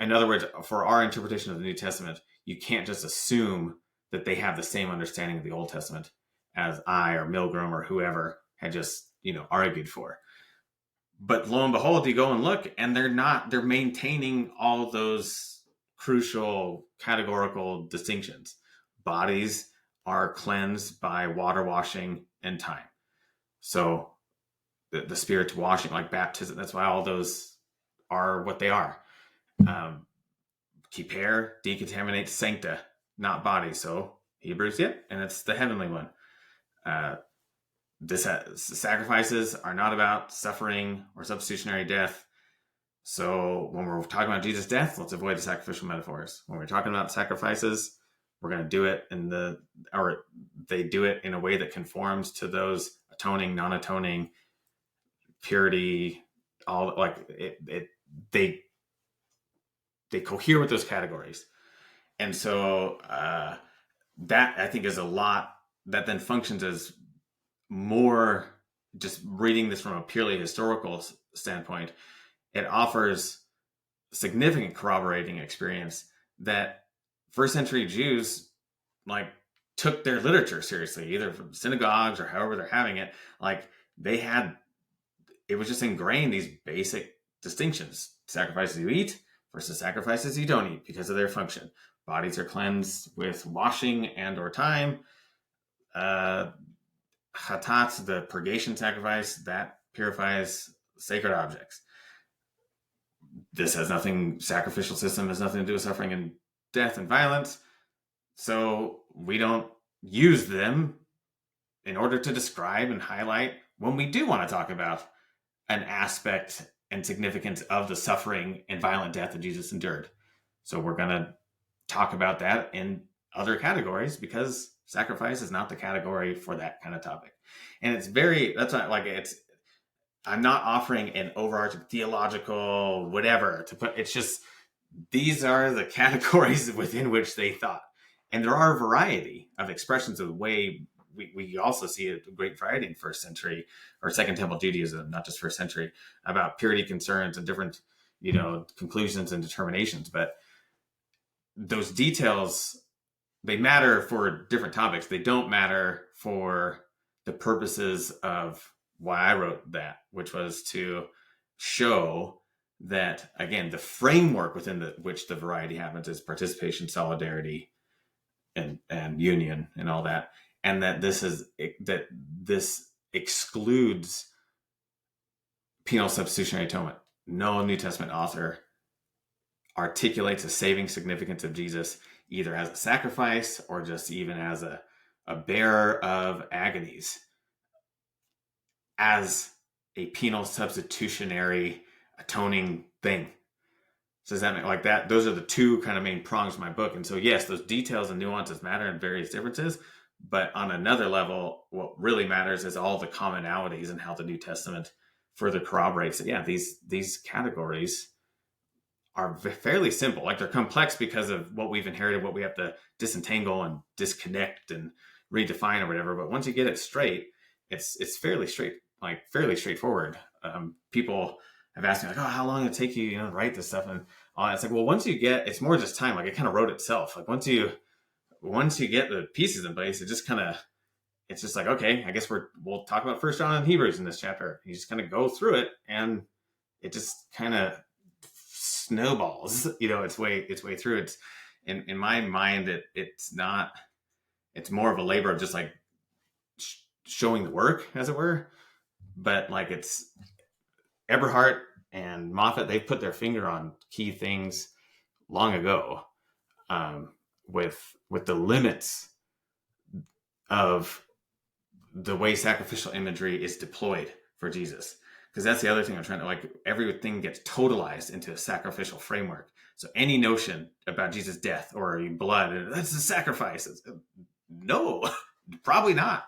In other words, for our interpretation of the New Testament, you can't just assume that they have the same understanding of the Old Testament as I or Milgram or whoever had just, argued for. But lo and behold, you go and look, and they're maintaining all those crucial categorical distinctions. Bodies are cleansed by water washing and time. So the Spirit's washing, like baptism, that's why all those are what they are. Kippur, decontaminate sancta, not body. So Hebrews, and it's the heavenly one. Sacrifices are not about suffering or substitutionary death. So when we're talking about Jesus' death, let's avoid the sacrificial metaphors. When we're talking about sacrifices, we're going to do it they do it in a way that conforms to those atoning, non-atoning, purity, all like they cohere with those categories. And so that I think is a lot that then functions as more, just reading this from a purely historical standpoint, it offers significant corroborating experience that first century Jews like took their literature seriously, either from synagogues or however they're having it. Like it was just ingrained, these basic distinctions: sacrifices you eat versus sacrifices you don't eat because of their function. Bodies are cleansed with washing and or time. Chatat, the purgation sacrifice, that purifies sacred objects. This has nothing, sacrificial system has nothing to do with suffering and death and violence. So we don't use them in order to describe and highlight when we do want to talk about an aspect and significance of the suffering and violent death that Jesus endured. So we're going to talk about that in other categories because sacrifice is not the category for that kind of topic. And I'm not offering an overarching theological whatever to put, it's just, these are the categories within which they thought. And there are a variety of expressions of the way we also see a great variety in first century or Second Temple Judaism, not just first century, about purity concerns and different, conclusions and determinations. But those details, they matter for different topics. They don't matter for the purposes of why I wrote that, which was to show that, again, the framework within which the variety happens is participation, solidarity, and union and all that. And that this excludes penal substitutionary atonement. No New Testament author articulates a saving significance of Jesus either as a sacrifice or just even as a bearer of agonies, as a penal substitutionary atoning thing. So does that make like that? Those are the two kind of main prongs of my book. And so, yes, those details and nuances matter and various differences. But on another level, what really matters is all the commonalities and how the New Testament further corroborates that, yeah, these categories are fairly simple. Like they're complex because of what we've inherited, what we have to disentangle and disconnect and redefine or whatever. But once you get it straight, it's fairly fairly straightforward. People have asked me like, oh, how long did it take you, to write this stuff? And all that. It's like, well, once you get, it's more just time. Like it kind of wrote itself. Like once you get the pieces in place, it's just like, okay, I guess we'll talk about First John and Hebrews in this chapter. You just kind of go through it, and it just kind of snowballs, its way through. It's in my mind it's more of a labor of just like showing the work, as it were. But like it's Eberhart and Moffat, they've put their finger on key things long ago, with the limits of the way sacrificial imagery is deployed for Jesus. Because that's the other thing I'm trying to, like, everything gets totalized into a sacrificial framework. So any notion about Jesus' death or blood, that's a sacrifice. No, probably not.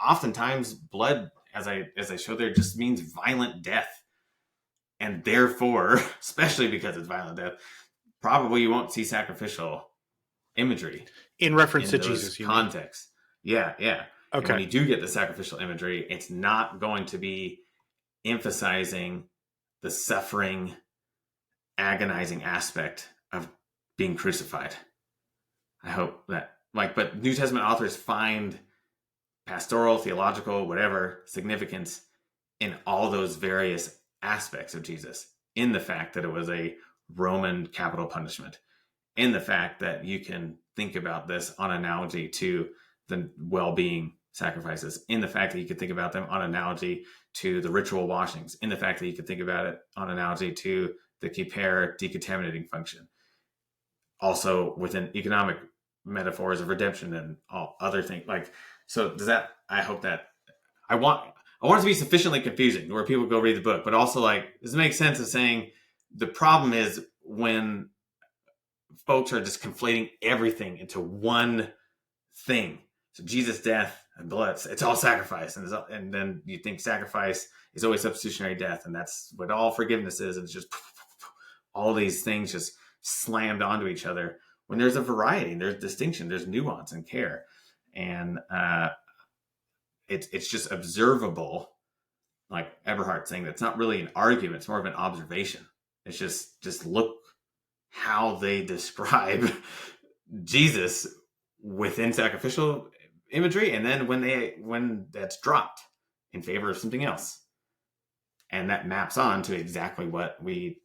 Oftentimes blood, as I show there, just means violent death. And therefore, especially because it's violent death, probably you won't see sacrificial imagery in reference to Jesus context. Yeah. Okay. And when you do get the sacrificial imagery, it's not going to be emphasizing the suffering, agonizing aspect of being crucified. I hope that, but New Testament authors find pastoral, theological, whatever significance in all those various aspects of Jesus, in the fact that it was a Roman capital punishment, in the fact that you can think about this on analogy to the well-being sacrifices, in the fact that you could think about them on analogy to the ritual washings, in the fact that you could think about it on analogy to the kippur decontaminating function. Also within economic metaphors of redemption and all other things. So does that, I hope that I want it to be sufficiently confusing where people go read the book, but also does it make sense of saying the problem is when folks are just conflating everything into one thing. So Jesus' death and blood, it's all sacrifice. And then you think sacrifice is always substitutionary death. And that's what all forgiveness is. And it's just all these things just slammed onto each other when there's a variety, there's distinction, there's nuance and care. And it's just observable, like Eberhard saying, that's not really an argument. It's more of an observation. It's just look how they describe Jesus within sacrificial imagery, and then when that's dropped in favor of something else, and that maps on to exactly what we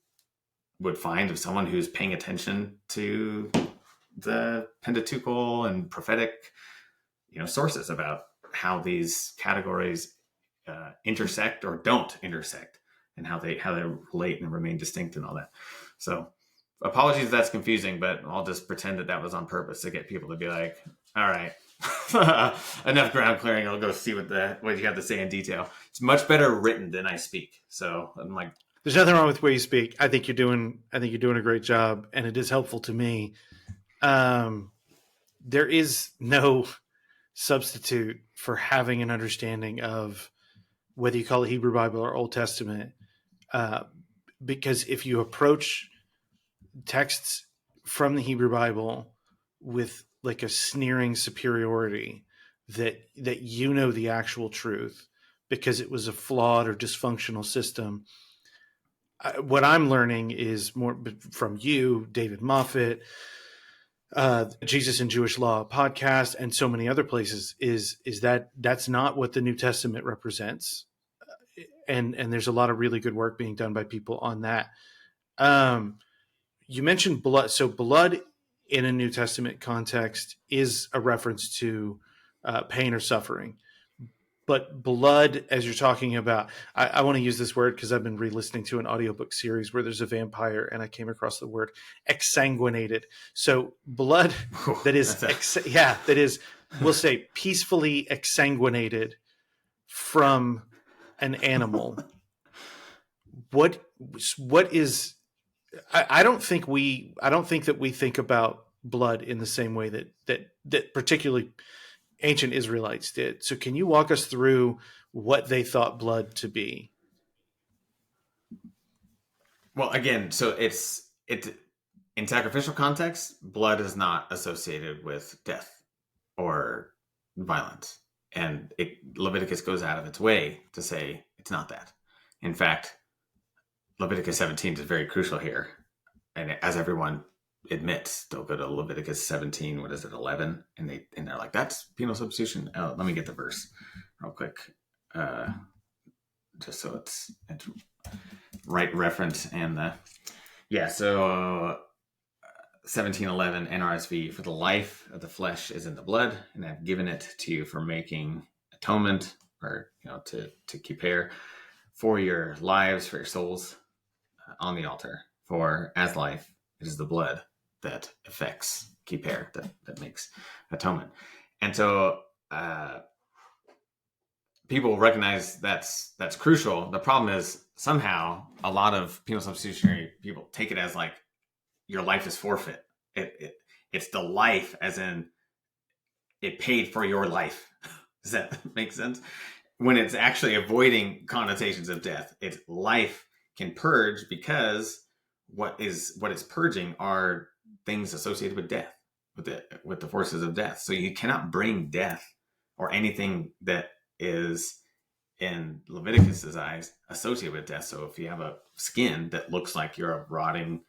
would find of someone who's paying attention to the Pentateuchal and prophetic, sources about how these categories intersect or don't intersect, and how they relate and remain distinct and all that. So apologies if that's confusing, but I'll just pretend that was on purpose to get people to be like, all right, enough ground clearing. I'll go see what you have to say in detail. It's much better written than I speak. So I'm like, there's nothing wrong with the way you speak. I think you're doing a great job, and it is helpful to me. There is no substitute for having an understanding of whether you call it Hebrew Bible or Old Testament, because if you approach texts from the Hebrew Bible with like a sneering superiority that the actual truth because it was a flawed or dysfunctional system. What I'm learning is more from you, David Moffat, Jesus and Jewish Law podcast, and so many other places is that that's not what the New Testament represents. And there's a lot of really good work being done by people on that. You mentioned blood. So blood in a New Testament context is a reference to pain or suffering. But blood, as you're talking about, I want to use this word because I've been re-listening to an audiobook series where there's a vampire and I came across the word exsanguinated. So blood that is, we'll say, peacefully exsanguinated from an animal. What is I don't think that we think about blood in the same way that particularly ancient Israelites did. So can you walk us through what they thought blood to be? Well, again, so it in sacrificial context, blood is not associated with death or violence, and Leviticus goes out of its way to say it's not that. In fact, Leviticus 17 is very crucial here, and as everyone admits, they'll go to Leviticus 17. What is it, 11? And they're like, that's penal substitution. Oh, let me get the verse real quick, just so it's right reference and so 17:11 NRSV, for the life of the flesh is in the blood, and I've given it to you for making atonement, or to kippur for your lives, for your souls on the altar. For as life, it is the blood that affects kippur, that makes atonement. And so people recognize that's crucial. The problem is somehow a lot of penal substitutionary people take it as like your life is forfeit. It's the life, as in it paid for your life. Does that make sense? When it's actually avoiding connotations of death, it's life can purge, because what it's purging are things associated with death, with the forces of death. So you cannot bring death or anything that is in Leviticus's eyes associated with death. So if you have a skin that looks like you're a rotting,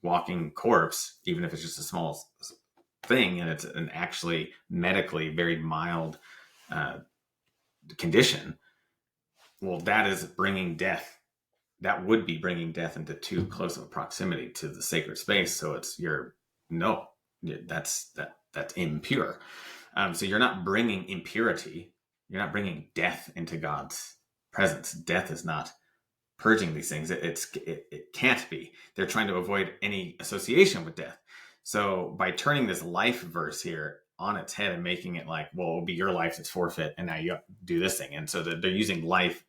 walking corpse, even if it's just a small thing, and it's an actually medically very mild condition, well, that is bringing death. That would be bringing death into too close of a proximity to the sacred space. So it's that's impure. So you're not bringing impurity. You're not bringing death into God's presence. Death is not purging these things. It can't be. They're trying to avoid any association with death. So by turning this life verse here on its head and making it like, well, it'll be your life that's forfeit, and now you do this thing. And so they're using life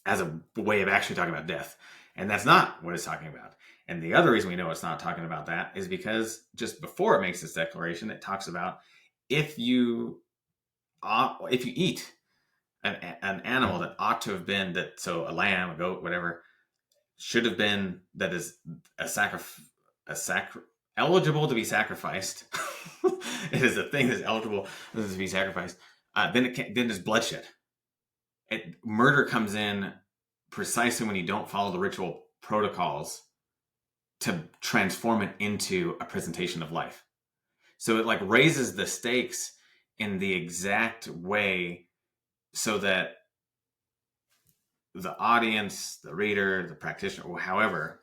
as a way of actually talking about death. And that's not what it's talking about. And the other reason we know it's not talking about that is because just before it makes this declaration, it talks about if you eat an animal that ought to have been so a lamb, a goat, whatever, should have been, that is eligible to be sacrificed. It is a thing that's eligible to be sacrificed. Then there's bloodshed. Murder comes in precisely when you don't follow the ritual protocols to transform it into a presentation of life. So it like raises the stakes in the exact way so that the audience, the reader, the practitioner, or however,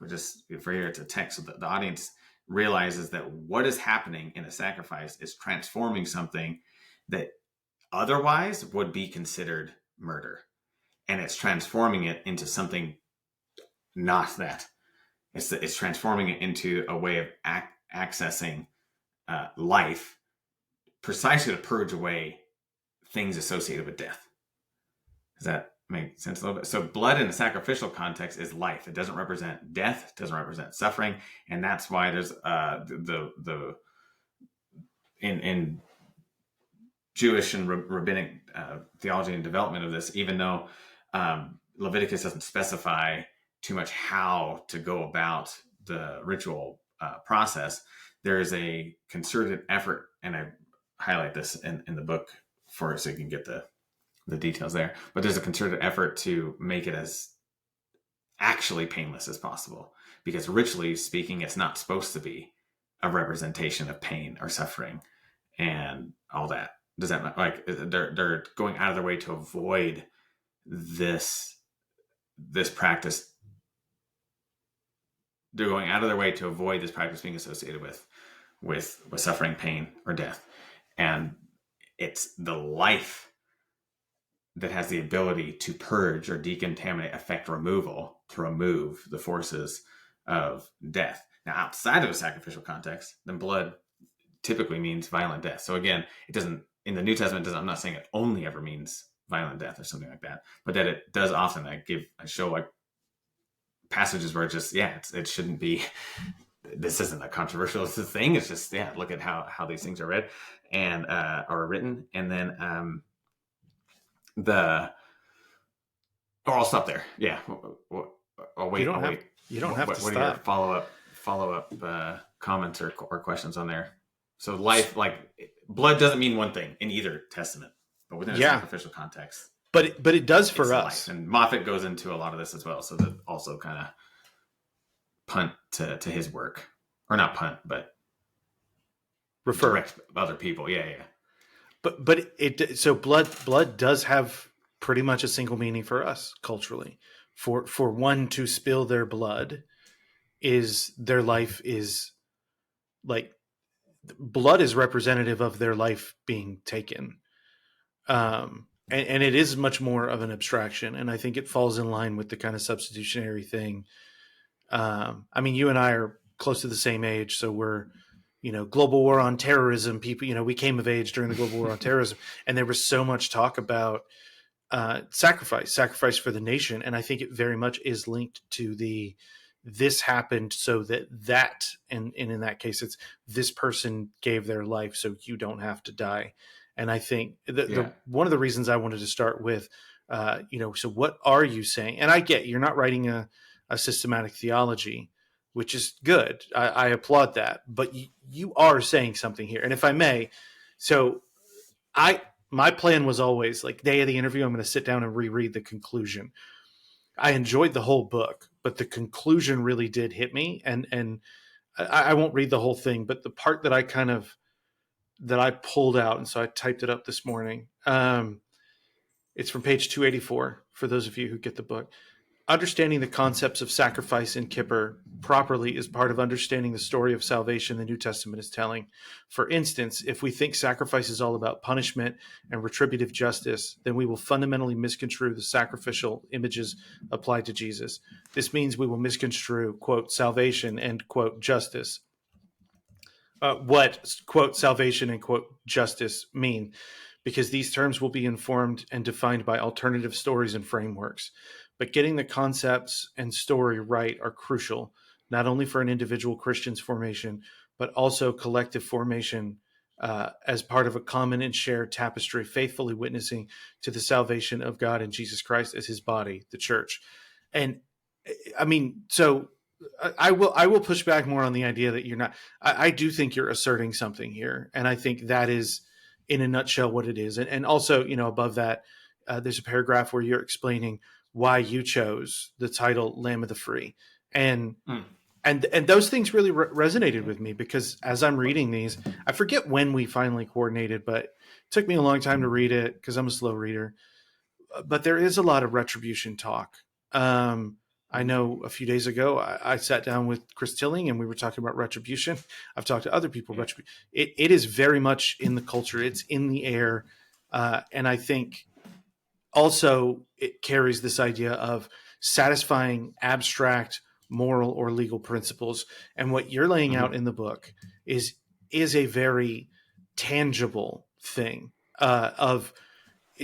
for here it's a text, so that the audience realizes that what is happening in a sacrifice is transforming something that otherwise would be considered murder. And it's transforming it into something not that. It's transforming it into a way of accessing life, precisely to purge away things associated with death. Does that make sense a little bit? So blood in the sacrificial context is life. It doesn't represent death. It doesn't represent suffering. And that's why there's in Jewish and rabbinic theology and development of this, even though Leviticus doesn't specify too much how to go about the ritual process, there is a concerted effort, and I highlight this in the book so you can get the details there, but there's a concerted effort to make it as actually painless as possible, because ritually speaking, it's not supposed to be a representation of pain or suffering and all that. Does that, like, they're going out of their way to avoid this practice. They're going out of their way to avoid this practice being associated with suffering, pain, or death. And it's the life that has the ability to purge or decontaminate, affect removal, to remove the forces of death. Now, outside of a sacrificial context, then blood typically means violent death. So again, it doesn't, in the New Testament, I'm not saying it only ever means violent death or something like that, but that it does often show like passages where it shouldn't be. This isn't a controversial thing. It's just look at how these things are read and are written, and then I'll stop there. Yeah. I'll wait. You don't have to what stop. are your follow up comments or questions on there? So life, like blood, doesn't mean one thing in either testament, but within a sacrificial context. But it does for us. Life. And Moffat goes into a lot of this as well, so that also kind of punt to his work, or not punt, but refer direct other people. Yeah. But so blood does have pretty much a single meaning for us culturally. For one to spill their blood, is their life is like blood is representative of their life being taken. And it is much more of an abstraction, and I think it falls in line with the kind of substitutionary thing. I mean, you and I are close to the same age, so we're, global war on terrorism. People, we came of age during the global war on terrorism, and there was so much talk about sacrifice for the nation, and I think it very much is linked to this happened so that and in that case, it's this person gave their life so you don't have to die. And I think the one of the reasons I wanted to start with, so what are you saying? And I get you're not writing a systematic theology, which is good. I applaud that. But you are saying something here. And if I may, so my plan was always like day of the interview, I'm going to sit down and reread the conclusion. I enjoyed the whole book, but the conclusion really did hit me. And I won't read the whole thing, but the part that I pulled out, and so I typed it up this morning. It's from page 284 for those of you who get the book. Understanding the concepts of sacrifice in Kippur properly is part of understanding the story of salvation the New Testament is telling. For instance, if we think sacrifice is all about punishment and retributive justice, then we will fundamentally misconstrue the sacrificial images applied to Jesus. This means we will misconstrue, quote, salvation and, quote, justice. What, quote, salvation and, quote, justice mean, because these terms will be informed and defined by alternative stories and frameworks. But getting the concepts and story right are crucial, not only for an individual Christian's formation, but also collective formation as part of a common and shared tapestry, faithfully witnessing to the salvation of God in Jesus Christ as his body, the church. And I mean, so I will push back more on the idea that you're not, I do think you're asserting something here. And I think that is in a nutshell what it is. And also, above that, there's a paragraph where you're explaining why you chose the title Lamb of the Free. And those things really resonated with me, because as I'm reading these, I forget when we finally coordinated, but it took me a long time to read it because I'm a slow reader. But there is a lot of retribution talk. I know a few days ago, I sat down with Chris Tilling and we were talking about retribution. I've talked to other people. It is very much in the culture. It's in the air. And I think also it carries this idea of satisfying abstract moral or legal principles. And what you're laying out in the book is a very tangible thing of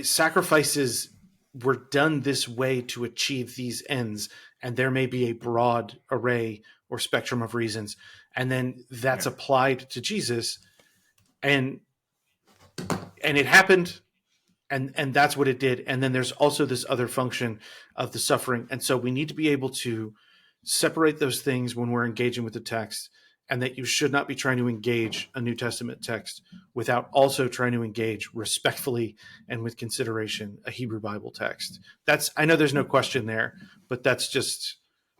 sacrifices were done this way to achieve these ends. And there may be a broad array or spectrum of reasons. And then that's applied to Jesus. And it happened. And that's what it did. And then there's also this other function of the suffering. And so we need to be able to separate those things when we're engaging with the text, and that you should not be trying to engage a New Testament text without also trying to engage respectfully and with consideration a Hebrew Bible text. I know there's no question there, but that's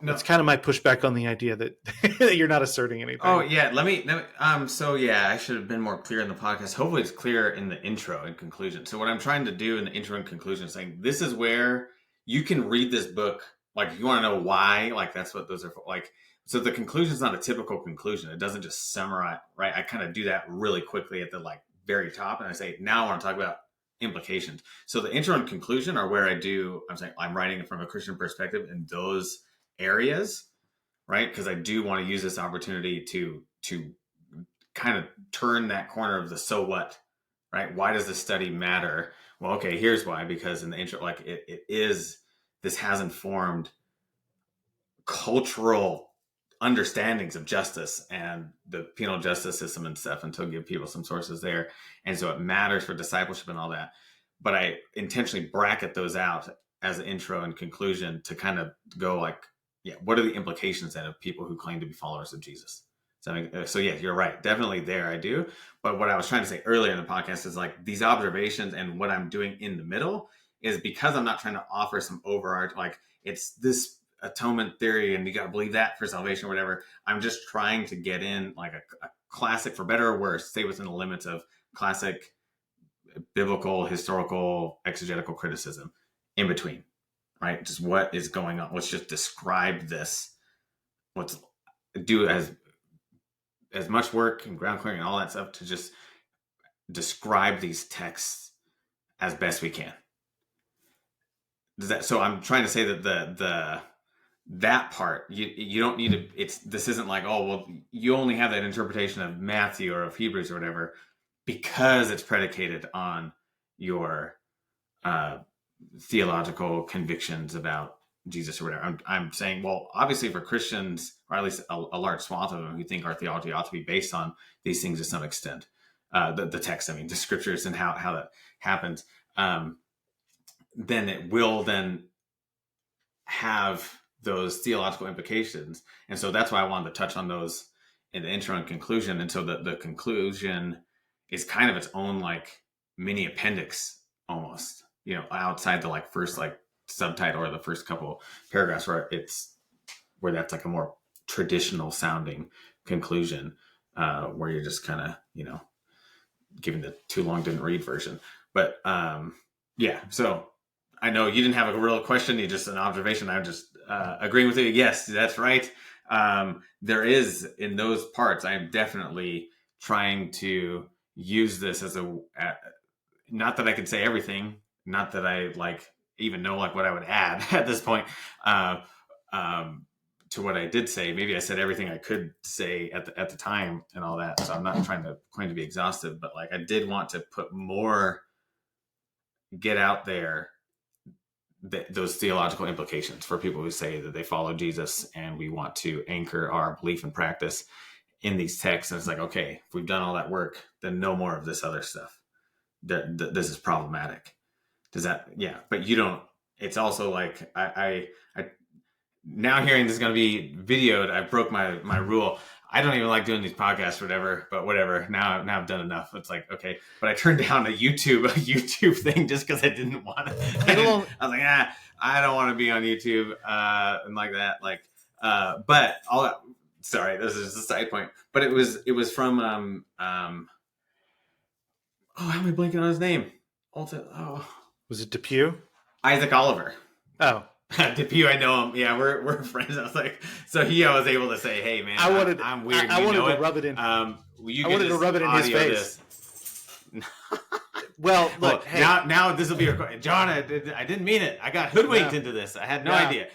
kind of my pushback on the idea that, that you're not asserting anything. Oh yeah. Let me, I should have been more clear in the podcast. Hopefully it's clear in the intro and conclusion. So what I'm trying to do in the intro and conclusion is saying, this is where you can read this book. Like, if you want to know why, like, that's what those are for. Like, so the conclusion is not a typical conclusion. It doesn't just summarize, right? I kind of do that really quickly at the very top. And I say, now I want to talk about implications. So the intro and conclusion are where I'm saying I'm writing it from a Christian perspective in those areas, right? Because I do want to use this opportunity to kind of turn that corner of the so what, right? Why does this study matter? Well, okay, here's why. Because in the intro, this has informed cultural understandings of justice and the penal justice system and stuff, and to give people some sources there. And so it matters for discipleship and all that. But I intentionally bracket those out as an intro and conclusion to kind of go like, yeah, what are the implications then of people who claim to be followers of Jesus? So yeah, you're right. Definitely there, I do. But what I was trying to say earlier in the podcast is like these observations and what I'm doing in the middle is because I'm not trying to offer some overarching, like it's this atonement theory and you got to believe that for salvation or whatever. I'm just trying to get in like a classic, for better or worse, stay within the limits of classic biblical, historical, exegetical criticism in between, right? Just what is going on. Let's just describe this. Let's do as much work and ground clearing and all that stuff to just describe these texts as best we can. So I'm trying to say that that part you don't need to. This isn't like, oh well, you only have that interpretation of Matthew or of Hebrews or whatever because it's predicated on your theological convictions about Jesus or whatever. I'm saying, well, obviously for Christians, or at least a large swath of them who think our theology ought to be based on these things to some extent, the text, I mean, the scriptures and how that happens, then it will then have those theological implications. And so that's why I wanted to touch on those in the intro and conclusion. And so the conclusion is kind of its own like mini appendix almost, outside the like first like subtitle or the first couple paragraphs where that's like a more traditional sounding conclusion, where you're just kind of, giving the too long didn't read version. But yeah, so I know you didn't have a real question, you just an observation. I'm just agreeing with you. Yes, that's right. There is in those parts, I'm definitely trying to use this as not that I could say everything, not that I like even know like what I would add at this point to what I did say. Maybe I said everything I could say at the time and all that. So I'm not trying to claim to be exhaustive, but like I did want to put more, get out there those theological implications for people who say that they follow Jesus and we want to anchor our belief and practice in these texts. And it's like, okay, if we've done all that work, then no more of this other stuff. This is problematic. Does that, yeah, but you don't, it's also like, I now hearing this is going to be videoed, I broke my rule. I don't even like doing these podcasts or whatever, but whatever. Now I've done enough. It's like, okay, but I turned down a YouTube thing just because I didn't want to. I was like, I don't want to be on YouTube and like that. Like, but all that. Sorry, this is a side point. But it was from how am I blanking on his name? Was it Depew? Isaac Oliver. Oh. Depew, I know him. Yeah, we're friends. I was like, so I was able to say, "Hey, man, I'm weird." I wanted to rub it in. I wanted to rub it in his face. Well, look, hey. now this will be recorded. John, I didn't mean it. I got hoodwinked into this. I had no idea.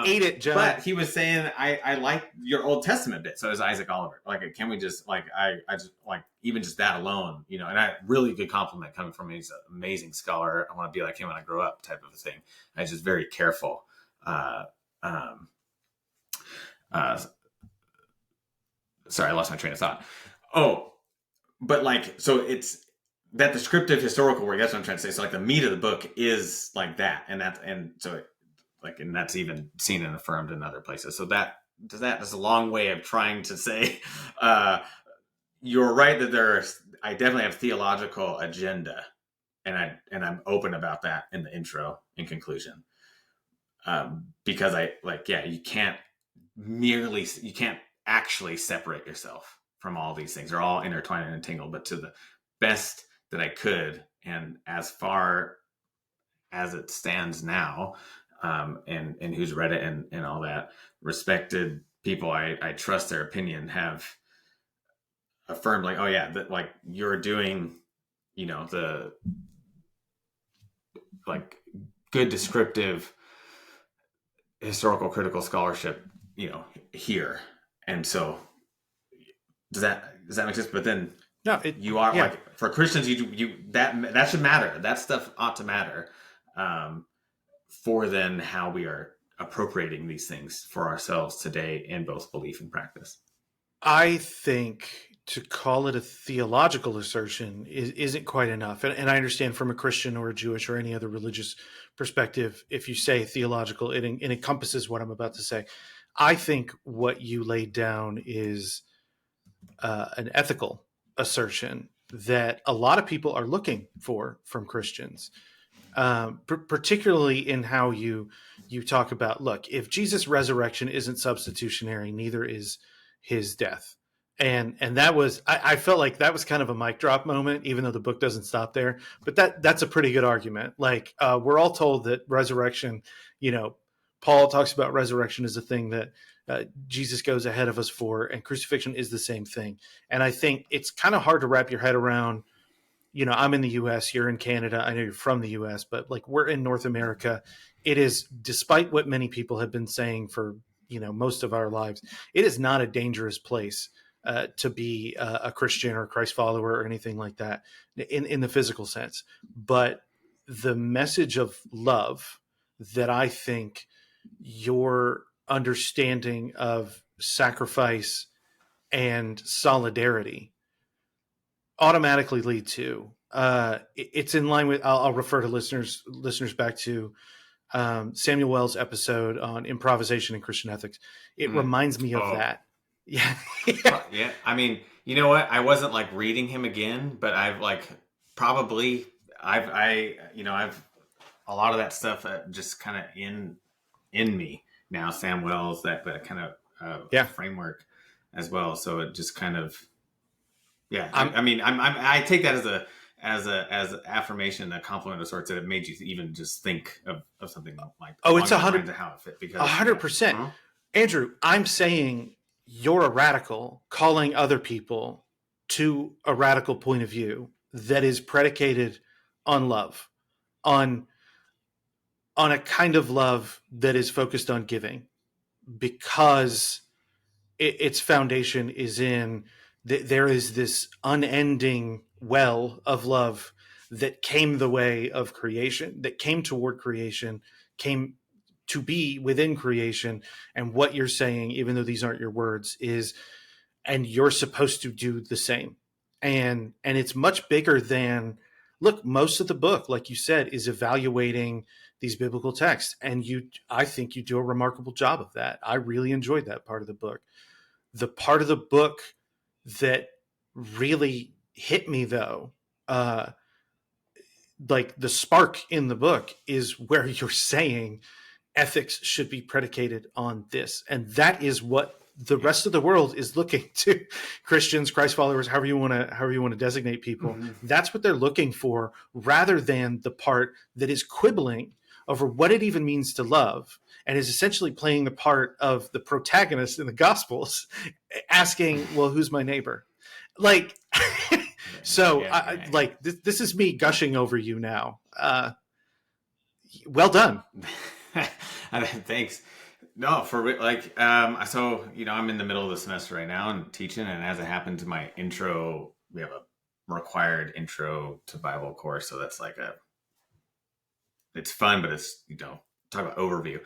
Eat it, John. But he was saying, I like your Old Testament bit. So is Isaac Oliver. Like, can we just I just like even just that alone, and I really good compliment coming from him. He's an amazing scholar. I want to be like him when I grow up, type of a thing. I'm just very careful. Sorry, I lost my train of thought. Oh, but like, so it's that descriptive historical work. That's what I'm trying to say. So like the meat of the book is like that, and that's even seen and affirmed in other places. So that's a long way of trying to say, you're right that I definitely have theological agenda, and I'm open about that in the intro and conclusion, because you can't actually separate yourself from all these things. They're all intertwined and entangled, but to the best that I could, and as far as it stands now, and who's read it and all that, respected people I trust their opinion have affirmed like, oh yeah, that like you're doing, the like good descriptive historical critical scholarship, here. And so does that make sense? But then you are like, for Christians, you that should matter. That stuff ought to matter. For then how we are appropriating these things for ourselves today in both belief and practice. I think to call it a theological assertion isn't quite enough. And I understand from a Christian or a Jewish or any other religious perspective, if you say theological, it encompasses what I'm about to say. I think what you laid down is an ethical assertion that a lot of people are looking for from Christians, particularly in how you talk about, look, if Jesus' resurrection isn't substitutionary, neither is his death. And that was, I felt like that was kind of a mic drop moment, even though the book doesn't stop there. But that's a pretty good argument. Like, we're all told that resurrection, Paul talks about resurrection as a thing that Jesus goes ahead of us for, and crucifixion is the same thing. And I think it's kind of hard to wrap your head around. I'm in the US, you're in Canada. I know you're from the US, but like, we're in North America. It is, despite what many people have been saying for, most of our lives, it is not a dangerous place to be a Christian or a Christ follower or anything like that in the physical sense. But the message of love that I think your understanding of sacrifice and solidarity automatically lead to, it's in line with, I'll refer to listeners back to Samuel Wells' episode on improvisation and Christian ethics. It reminds me of that. Yeah. Yeah. I mean, you know what? I wasn't like reading him again, but I've like probably I've a lot of that stuff just kind of in me now. Sam Wells, that kind of framework as well. So it just kind of I take that as an affirmation, a compliment of sorts that it made you even just think of something like that. Oh, it's 100 how it fit, because 100%. Andrew, I'm saying you're a radical calling other people to a radical point of view that is predicated on love, on a kind of love that is focused on giving, because its foundation is in there is this unending well of love that came the way of creation, that came toward creation, came to be within creation. And what you're saying, even though these aren't your words, is, and you're supposed to do the same. And it's much bigger than, look, most of the book, like you said, is evaluating these biblical texts. And I think you do a remarkable job of that. I really enjoyed that part of the book. The part of the book that really hit me, though, like the spark in the book, is where you're saying ethics should be predicated on this. And that is what the rest of the world is looking to. Christians, Christ followers, however you want to designate people. Mm-hmm. That's what they're looking for, rather than the part that is quibbling over what it even means to love, and is essentially playing the part of the protagonist in the Gospels, asking, well, who's my neighbor? Like, so this is me gushing over you now. Well done. Thanks. No, for like, so, I'm in the middle of the semester right now and teaching, and as it happened, my intro, we have a required intro to Bible course. So that's like it's fun, but it's, talk about overview.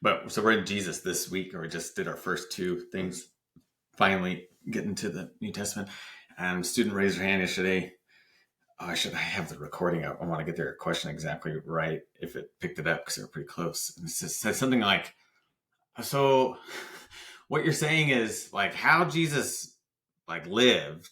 But so we're in Jesus this week, or we just did our first two things, finally getting to the New Testament. And student raised her hand yesterday. Oh, I have the recording up. I want to get their question exactly right, if it picked it up, because they were pretty close. And it said something like, so what you're saying is like how Jesus like lived.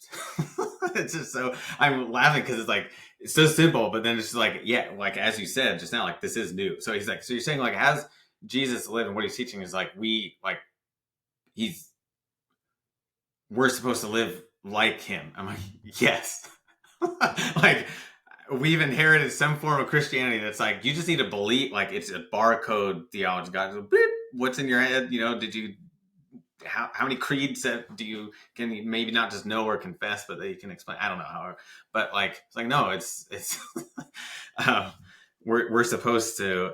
It's just so, I'm laughing because it's like, it's so simple, but then it's just like, yeah, like as you said just now, like this is new. So he's like, so you're saying like as Jesus lived and what he's teaching is like, we're supposed to live like him. I'm like, yes. Like we've inherited some form of Christianity that's like, you just need to believe, like it's a barcode theology. God goes, beep, what's in your head? Did you, how many creeds can you maybe not just know or confess, but that you can explain? I don't know how, but like, it's like, no, it's we're supposed to,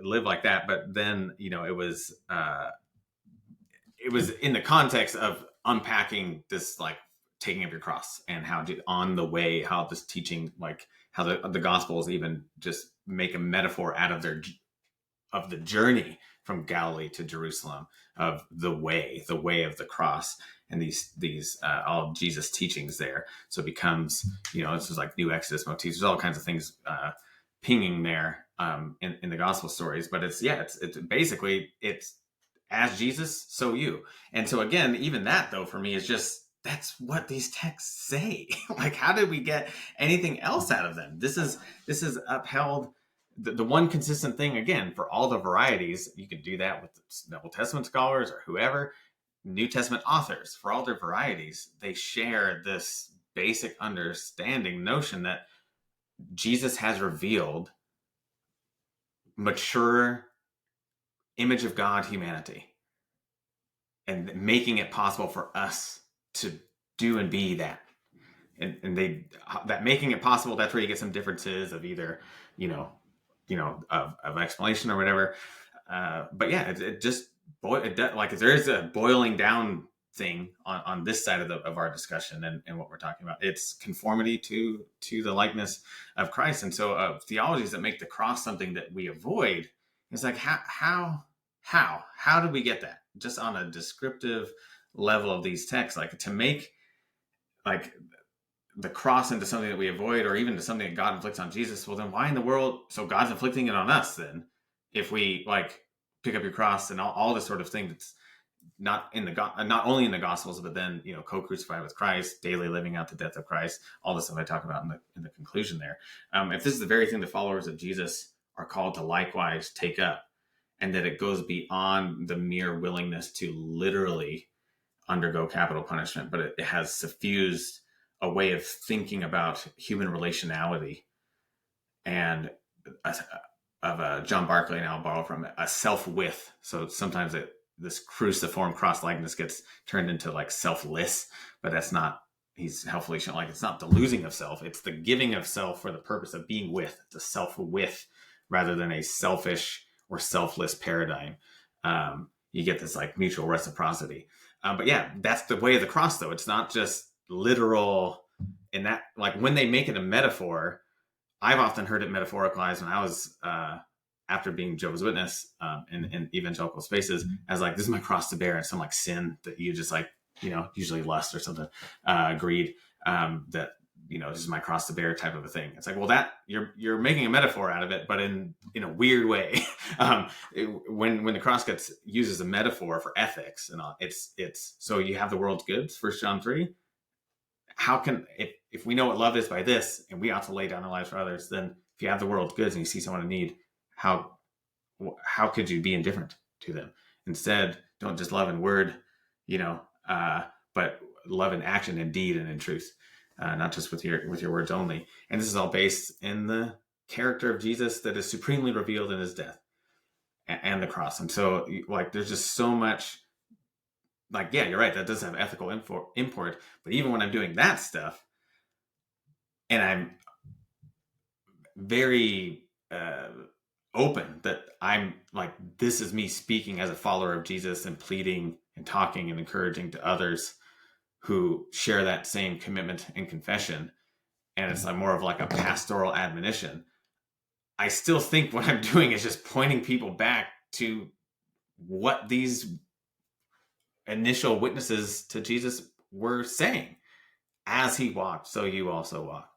live like that. But then, it was in the context of unpacking this, like taking up your cross, and how this teaching, like how the Gospels even just make a metaphor out of the journey from Galilee to Jerusalem, of the way of the cross, and these all of Jesus' teachings there. So it becomes, this is like new Exodus motifs. There's all kinds of things pinging there in the gospel stories. But it's basically it's as Jesus, so you. And so again, even that though for me is just, that's what these texts say. Like, how did we get anything else out of them? This is upheld. The one consistent thing, again, for all the varieties, you could do that with the Old Testament scholars or whoever, New Testament authors, for all their varieties, they share this basic understanding notion that Jesus has revealed mature image of God humanity and making it possible for us to do and be that. And that making it possible, that's where you get some differences of either, of explanation or whatever. But yeah, it just like there is a boiling down thing on this side of our discussion and what we're talking about. It's conformity to the likeness of Christ. And so theologies that make the cross something that we avoid, it's like, how do we get that? Just on a descriptive level of these texts, like to make like the cross into something that we avoid, or even to something that God inflicts on Jesus. Well, then why in the world? So God's inflicting it on us then, if we like pick up your cross and all this sort of thing that's not only in the Gospels, but then co-crucified with Christ, daily living out the death of Christ, all the stuff I talk about in the conclusion there. If this is the very thing the followers of Jesus are called to likewise take up, and that it goes beyond the mere willingness to literally undergo capital punishment, but it has suffused a way of thinking about human relationality, and of John Barclay, and I'll borrow from it, a self-with. So sometimes this cruciform cross likeness gets turned into like selfless, but that's not, he's helpfully shown like it's not the losing of self, it's the giving of self for the purpose of being with. It's a self-with rather than a selfish or selfless paradigm. You get this like mutual reciprocity. But yeah, that's the way of the cross though. It's not just literal in that, like when they make it a metaphor, I've often heard it metaphoricalized when I was, after being Jehovah's Witness in evangelical spaces, as like, this is my cross to bear, and some like sin that you just like, usually lust or something, greed, that, this is my cross to bear type of a thing. It's like, well, that you're making a metaphor out of it, but in a weird way. When the cross gets used as a metaphor for ethics and all, it's so you have the world's goods, 1 John 3. How can, if we know what love is by this, and we ought to lay down our lives for others, then if you have the world's goods and you see someone in need, how could you be indifferent to them? Instead, don't just love in word, but love in action, in deed, and in truth, not just with your words only. And this is all based in the character of Jesus that is supremely revealed in his death and the cross. And so, like, there's just so much. Like, yeah, you're right. That does have ethical import. But even when I'm doing that stuff, and I'm very open that I'm like, this is me speaking as a follower of Jesus and pleading and talking and encouraging to others who share that same commitment and confession. And it's like more of like a pastoral admonition. I still think what I'm doing is just pointing people back to what these initial witnesses to Jesus were saying. As he walked, so you also walk.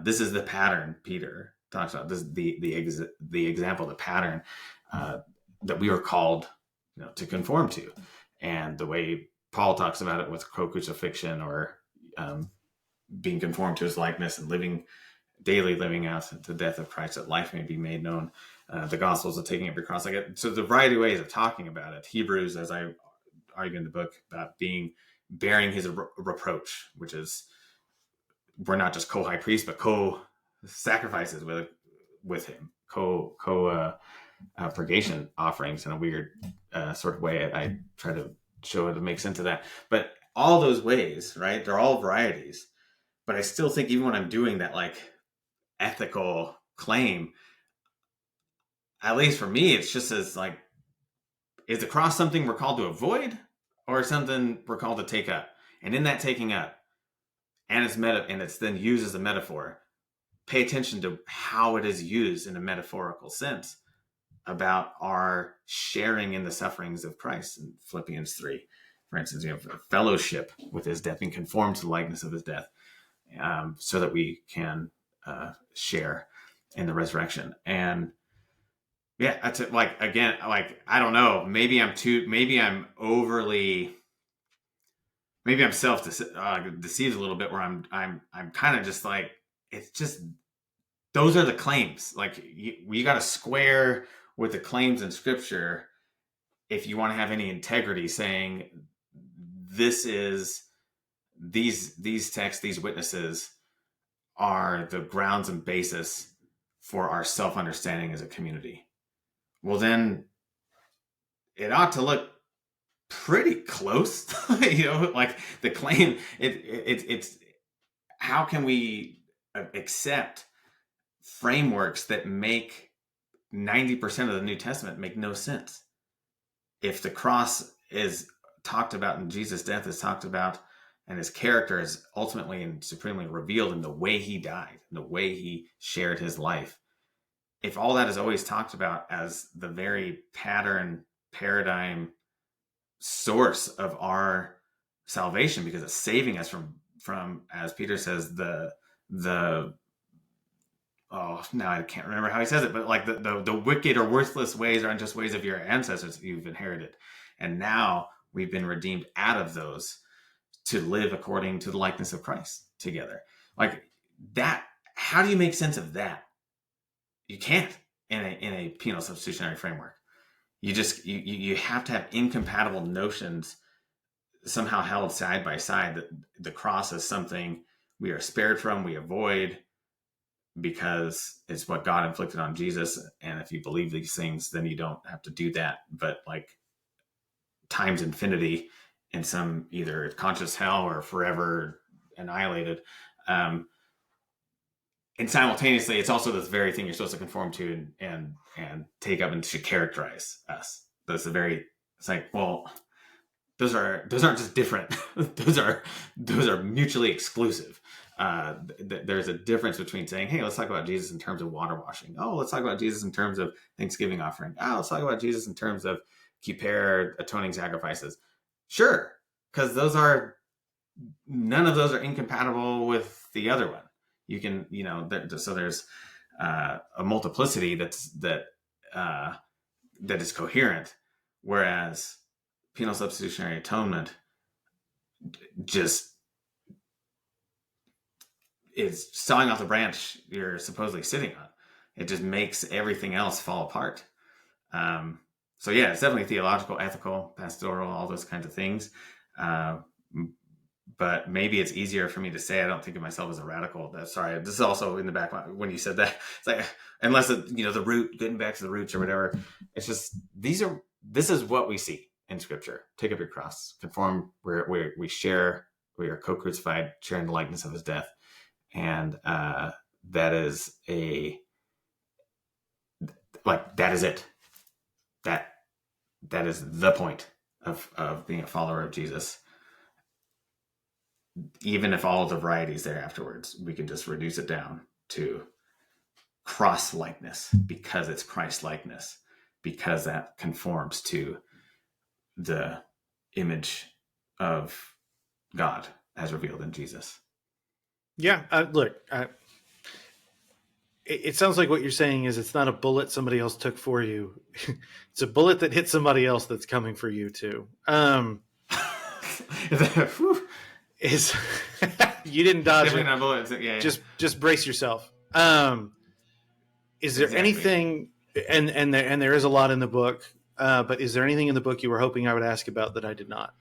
This is the pattern Peter talks about. This is the example, the pattern that we are called, to conform to, and the way Paul talks about it with co-crucifixion, or being conformed to his likeness and daily living out the death of Christ, that life may be made known. The Gospels of taking up your cross. So the variety of ways of talking about it. Hebrews, as I argue in the book, about bearing his reproach, which is, we're not just co-high priest, but co-sacrifices with him, purgation offerings in a weird sort of way. I try to show it to make sense of that. But all those ways, right? They're all varieties. But I still think even when I'm doing that like ethical claim, at least for me, it's just as like, is the cross something we're called to avoid, or something we're called to take up? And in that taking up, and it's then used as a metaphor, pay attention to how it is used in a metaphorical sense. about our sharing in the sufferings of Christ in Philippians 3. For instance, you have a fellowship with his death, being conformed to the likeness of his death, so that we can share in the resurrection. And yeah, that's it. Like, again, like, I don't know, maybe I'm self deceived a little bit, where I'm kind of just like, it's just, those are the claims. Like, you got to square with the claims in Scripture if you want to have any integrity, saying this is these texts, these witnesses are the grounds and basis for our self-understanding as a community. Well, then it ought to look pretty close. Like the claim, it's how can we accept frameworks that make 90% of the New Testament make no sense if the cross is talked about and Jesus' death is talked about and his character is ultimately and supremely revealed in the way he died, in the way he shared his life. If all that is always talked about as the very pattern, paradigm, source of our salvation, because it's saving us from, as Peter says, the now I can't remember how he says it, but like the wicked or worthless ways or unjust ways of your ancestors that you've inherited. And now we've been redeemed out of those to live according to the likeness of Christ together. Like that, how do you make sense of that? You can't in a penal substitutionary framework. You just, you have to have incompatible notions somehow held side by side, that the cross is something we are spared from, we avoid, because it's what God inflicted on Jesus. And if you believe these things, then you don't have to do that. But like times infinity in some either conscious hell or forever annihilated. And simultaneously, it's also this very thing you're supposed to conform to and take up and should characterize us. That's it's like, well, those aren't just different. those are mutually exclusive. There's a difference between saying, hey, let's talk about Jesus in terms of water washing. Oh, let's talk about Jesus in terms of Thanksgiving offering. Oh, let's talk about Jesus in terms of kippur, atoning sacrifices. Sure, because none of those are incompatible with the other one. You can, so there's a multiplicity that is coherent, whereas penal substitutionary atonement just is sawing off the branch you're supposedly sitting on. It just makes everything else fall apart. So yeah, it's definitely theological, ethical, pastoral, all those kinds of things. But maybe it's easier for me to say I don't think of myself as a radical. Sorry, this is also in the back when you said that. It's like, unless the root, getting back to the roots or whatever. It's just this is what we see in Scripture. Take up your cross, conform. We share. We are co-crucified, sharing the likeness of his death, and that is that is it. That is the point of being a follower of Jesus. Even if all of the varieties there afterwards, we can just reduce it down to cross likeness, because it's Christ likeness, because that conforms to the image of God as revealed in Jesus. Yeah, look, it sounds like what you're saying is it's not a bullet somebody else took for you. It's a bullet that hit somebody else that's coming for you too. Is you didn't dodge Definitely it. not bullets. Yeah. Just brace yourself. Is there Exactly. anything, and there is a lot in the book, but is there anything in the book you were hoping I would ask about that I did not?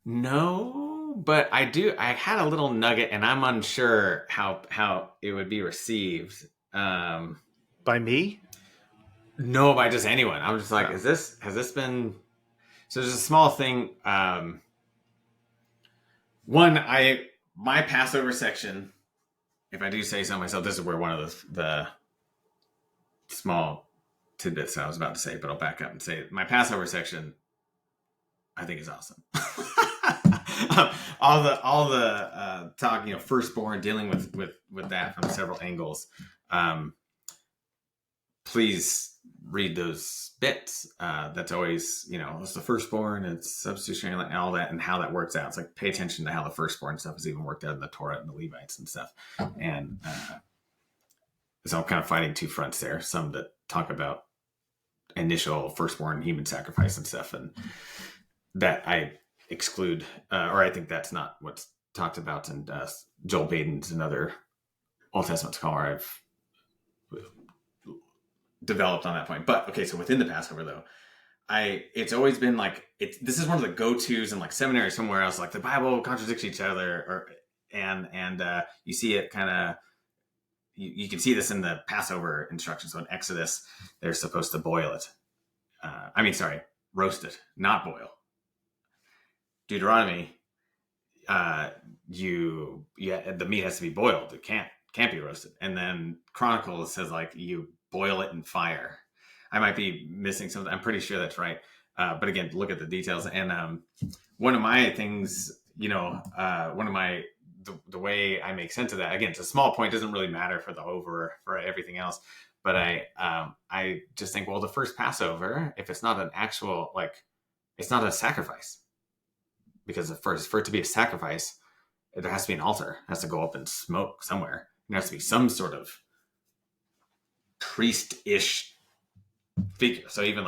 No, but I had a little nugget, and I'm unsure how it would be received. By me? No, by just anyone. I'm just like, has this been? So there's a small thing. My Passover section, if I do say so myself, this is where one of the small tidbits I was about to say, but I'll back up and say my Passover section, I think, is awesome. all the talk, firstborn, dealing with that from several angles. Please read those bits. That's always, it's the firstborn, it's substitutionary, and all that, and how that works out. It's like, pay attention to how the firstborn stuff is even worked out in the Torah and the Levites and stuff. And so I'm kind of fighting two fronts there. Some that talk about initial firstborn human sacrifice and stuff, and that I exclude, or I think that's not what's talked about. And Joel Baden's another Old Testament scholar I've developed on that point. But okay, so within the Passover though, it's always been like, this is one of the go-tos in like seminary somewhere else, like the Bible contradicts each other, and you see it kind of, you can see this in the Passover instructions. So in Exodus, they're supposed to boil it. Roast it, not boil. Deuteronomy, the meat has to be boiled. It can't be roasted. And then Chronicles says like you boil it in fire. I might be missing something. I'm pretty sure that's right. But again, look at the details. And one of my things, the way I make sense of that, again, it's a small point, doesn't really matter for everything else. But I just think, well, the first Passover, if it's not an actual, it's not a sacrifice, because for it to be a sacrifice, there has to be an altar. It has to go up and smoke somewhere. There has to be some sort of priest-ish figure. So even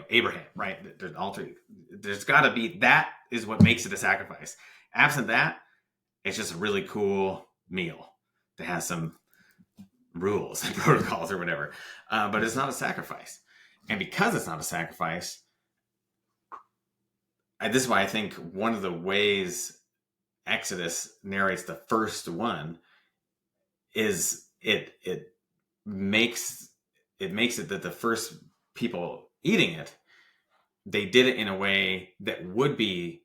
Abraham, right? There's an altar. There's got to be, that is what makes it a sacrifice. Absent that, it's just a really cool meal that has some rules and protocols or whatever. But it's not a sacrifice. And because it's not a sacrifice, this is why I think one of the ways Exodus narrates the first one is it makes it that the first people eating it, they did it in a way that would be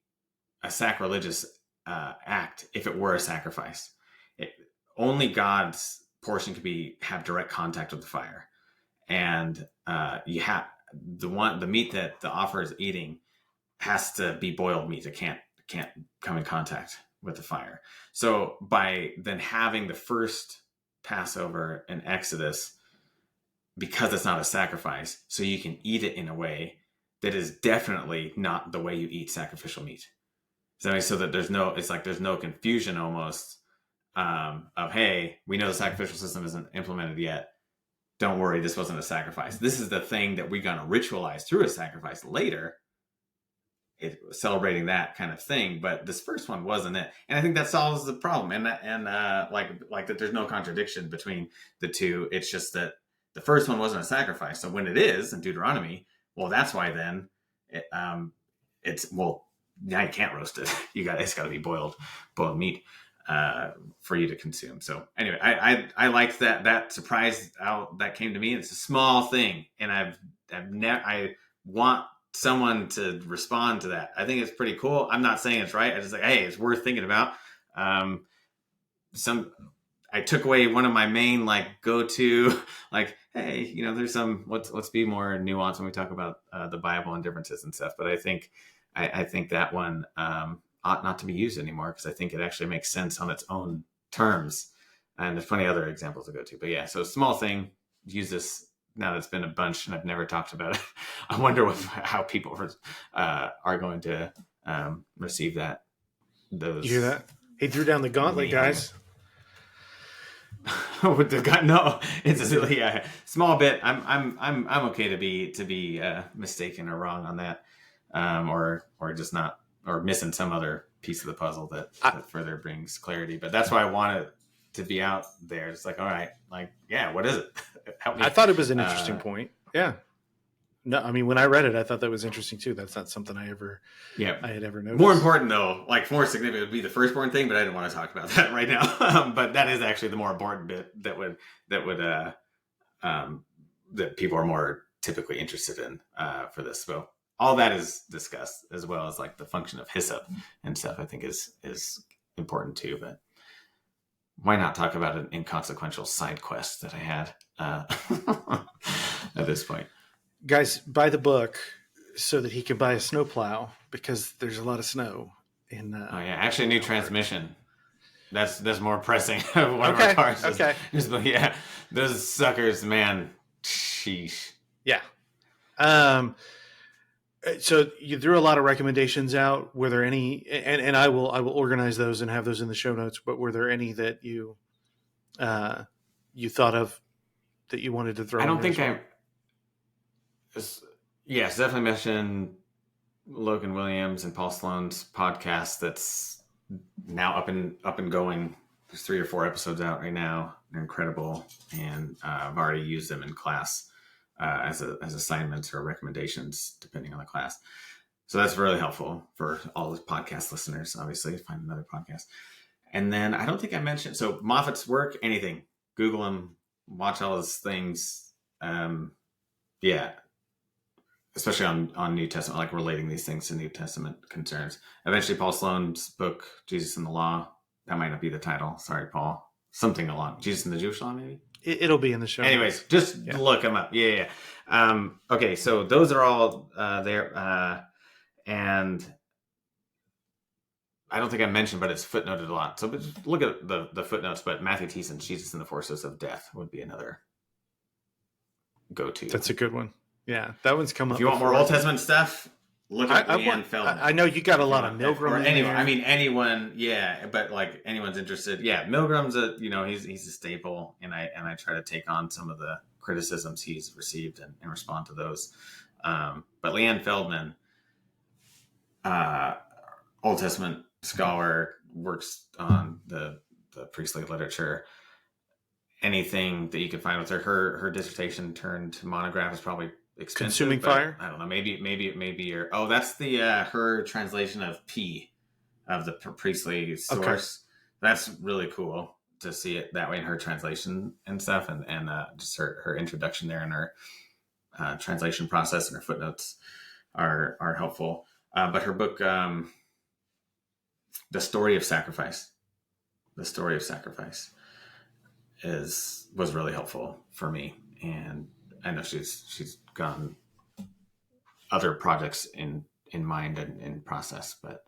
a sacrilegious act if it were a sacrifice. Only God's portion could have direct contact with the fire, and you have the meat that the offer is eating has to be boiled meat. It can't come in contact with the fire. So by then having the first Passover in Exodus, because it's not a sacrifice, so you can eat it in a way that is definitely not the way you eat sacrificial meat. So that there's no confusion almost of, hey, we know the sacrificial system isn't implemented yet. Don't worry, this wasn't a sacrifice. This is the thing that we're going to ritualize through a sacrifice later. Celebrating that kind of thing, but this first one wasn't it, and I think that solves the problem. And like that, there's no contradiction between the two. It's just that the first one wasn't a sacrifice. So when it is in Deuteronomy, well, that's why then now you can't roast it. It's got to be boiled meat for you to consume. So anyway, I liked that surprise how that came to me. It's a small thing, and I want someone to respond to that. I think it's pretty cool. I'm not saying it's right. I just hey, it's worth thinking about. I took away one of my main go-to hey, there's some let's be more nuanced when we talk about the Bible and differences and stuff. But I think that one ought not to be used anymore, because I think it actually makes sense on its own terms. And there's plenty of other examples to go to. But yeah, so small thing. Use this. Now that it's been a bunch and I've never talked about it, I wonder how people are going to receive that. You hear that? He threw down the gauntlet, guys. No, it's a silly small bit. I'm okay to be mistaken or wrong on that, or just not, or missing some other piece of the puzzle that further brings clarity. But that's why I want it to be out there. It's all right, what is it? Help me. I thought it was an interesting point. Yeah. No, I mean, when I read it, I thought that was interesting too. That's not something I had ever noticed. More important though, more significant would be the firstborn thing, but I didn't want to talk about that right now. But that is actually the more important bit that people are more typically interested in for this. So all that is discussed, as well as the function of hyssop and stuff, I think is important too. But why not talk about an inconsequential side quest that I had at this point? Guys, buy the book so that he can buy a snowplow, because there's a lot of snow Oh yeah, actually, new transmission. That's more pressing. One of our cars. Yeah, those suckers, man. Sheesh. Yeah. So you threw a lot of recommendations out. Were there any? And I will organize those and have those in the show notes. But were there any that you thought of that you wanted to throw? I don't think I. Yes, definitely mention Logan Williams and Paul Sloan's podcast. That's now up and going. There's 3 or 4 episodes out right now. They're incredible, and I've already used them in class as assignments or recommendations, depending on the class. So that's really helpful for all the podcast listeners. Obviously, find another podcast. And then I don't think I mentioned Moffat's work. Anything, Google him, watch all his things. Yeah, especially on New Testament, like relating these things to New Testament concerns. Eventually, Paul Sloan's book, Jesus and the Law. That might not be the title. Sorry, Paul. Something along Jesus and the Jewish Law, maybe? It'll be in the show. Anyways, just look them up. Yeah. Okay, so those are all there. And I don't think I mentioned, but it's footnoted a lot. So just look at the footnotes. But Matthew Thiessen's Jesus and the Forces of Death would be another go-to. That's a good one. Yeah, that one's come up. If you want more Old Testament stuff, look at Leanne Feldman. I know you got a lot of Milgram. Anyone, yeah, but like anyone's interested. Yeah, Milgram's he's a staple, and I try to take on some of the criticisms he's received and respond to those. But Leanne Feldman, Old Testament scholar, works on the priestly literature. Anything that you can find with her dissertation turned monograph is probably expensive. Consuming Fire? I don't know. Maybe your that's the her translation of P of the priestly source. Okay. That's really cool to see it that way in her translation and stuff, and just her introduction there and her translation process and her footnotes are helpful. But her book, The Story of Sacrifice, was really helpful for me, and I know she's gotten other projects in mind and in process, but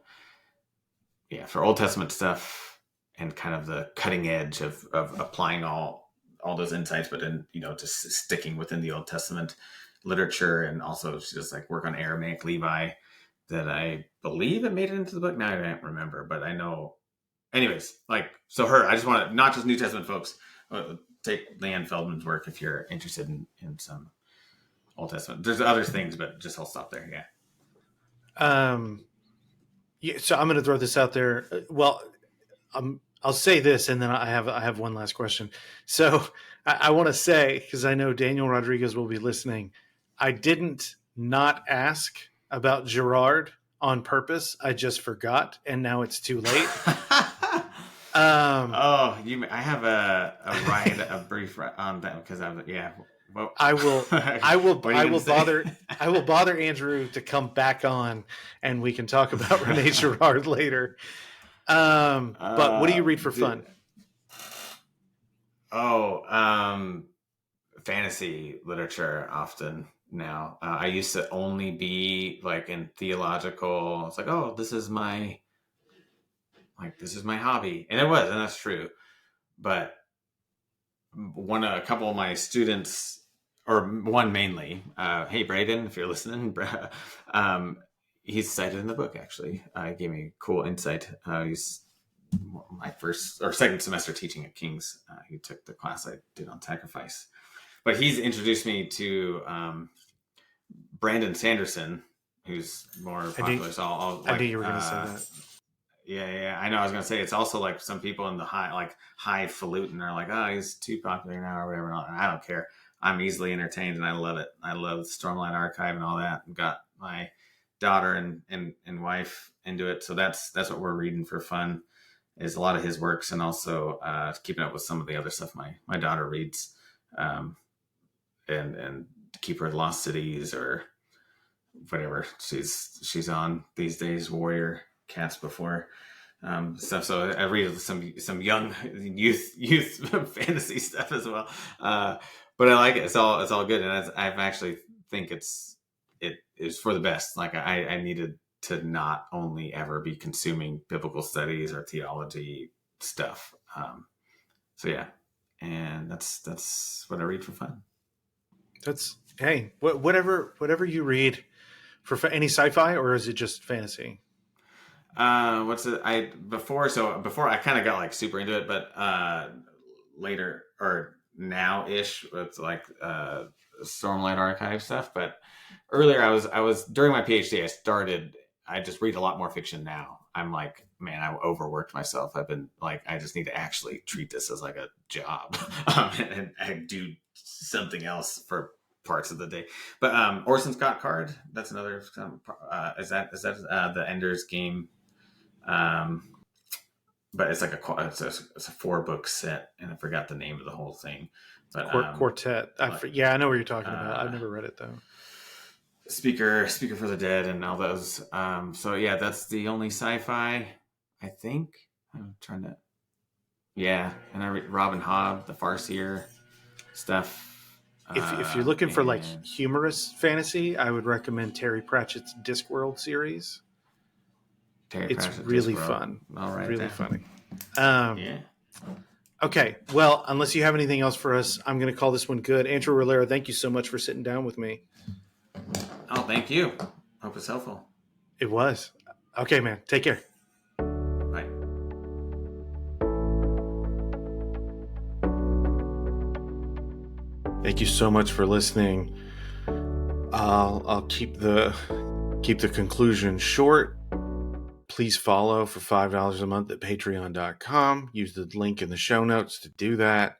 yeah, for Old Testament stuff and kind of the cutting edge of applying all those insights, but then just sticking within the Old Testament literature, and also she does like work on Aramaic Levi that I believe it made it into the book. Now I don't remember, but I know. Anyways, I just want to, not just New Testament folks, take Leanne Feldman's work if you're interested in some Old Testament. There's other things, but just I'll stop there. Yeah. Yeah. So I'm going to throw this out there. Well, I'll say this, and then I have one last question. So I want to say, because I know Daniel Rodriguez will be listening, I didn't not ask about Gerard on purpose. I just forgot, and now it's too late. I have a brief on that because well, I will bother Andrew to come back on, and we can talk about Rene Girard later. But what do you read for fun? Fantasy literature often now. I used to only be like in theological. It's like, oh, this is my hobby, and it was, and that's true. But a couple of my students, or one mainly, hey Braden, if you're listening, he's cited in the book. Actually, gave me cool insight. He's my first or second semester teaching at King's. He took the class I did on sacrifice, but he's introduced me to Brandon Sanderson, who's more popular. I knew you were going to say that. Yeah, I know. I was gonna say it's also like some people in the highfalutin are like, oh, he's too popular now or whatever. And I don't care. I'm easily entertained, and I love it. I love Stormlight Archive and all that. And got my daughter and wife into it, so that's what we're reading for fun. Is a lot of his works, and also keeping up with some of the other stuff my daughter reads, and Keeper of the Lost Cities or whatever she's on these days. Warrior Cast before stuff, so I read some young youth fantasy stuff as well, but I like it. It's all good, and I've actually think it is for the best. Like I needed to not only ever be consuming biblical studies or theology stuff. So yeah, and that's what I read for fun. That's hey, whatever you read for any sci-fi, or is it just fantasy? What's it? Before I kind of got like super into it, but later or now ish, it's like Stormlight Archive stuff. But earlier, I was during my PhD. I just read a lot more fiction now. I'm like, man, I overworked myself. I've been like, I just need to actually treat this as like a job and do something else for parts of the day. But Orson Scott Card, that's another. Is that the Ender's Game? But it's like it's a 4-book set, and I forgot the name of the whole thing. But Quartet. I know what you're talking about. I've never read it though. Speaker for the Dead and all those. So yeah, that's the only sci-fi I think. I'm trying to. Yeah, and I read Robin Hobb, the Farseer stuff. If you're looking for like humorous fantasy, I would recommend Terry Pratchett's Discworld series. It's really fun. All right, really funny. Yeah. Okay. Well, unless you have anything else for us, I'm going to call this one good. Andrew Rillera, thank you so much for sitting down with me. Oh, thank you. Hope it's helpful. It was. Okay, man. Take care. Bye. Thank you so much for listening. I'll keep the conclusion short. Please follow for $5 a month at patreon.com. Use the link in the show notes to do that.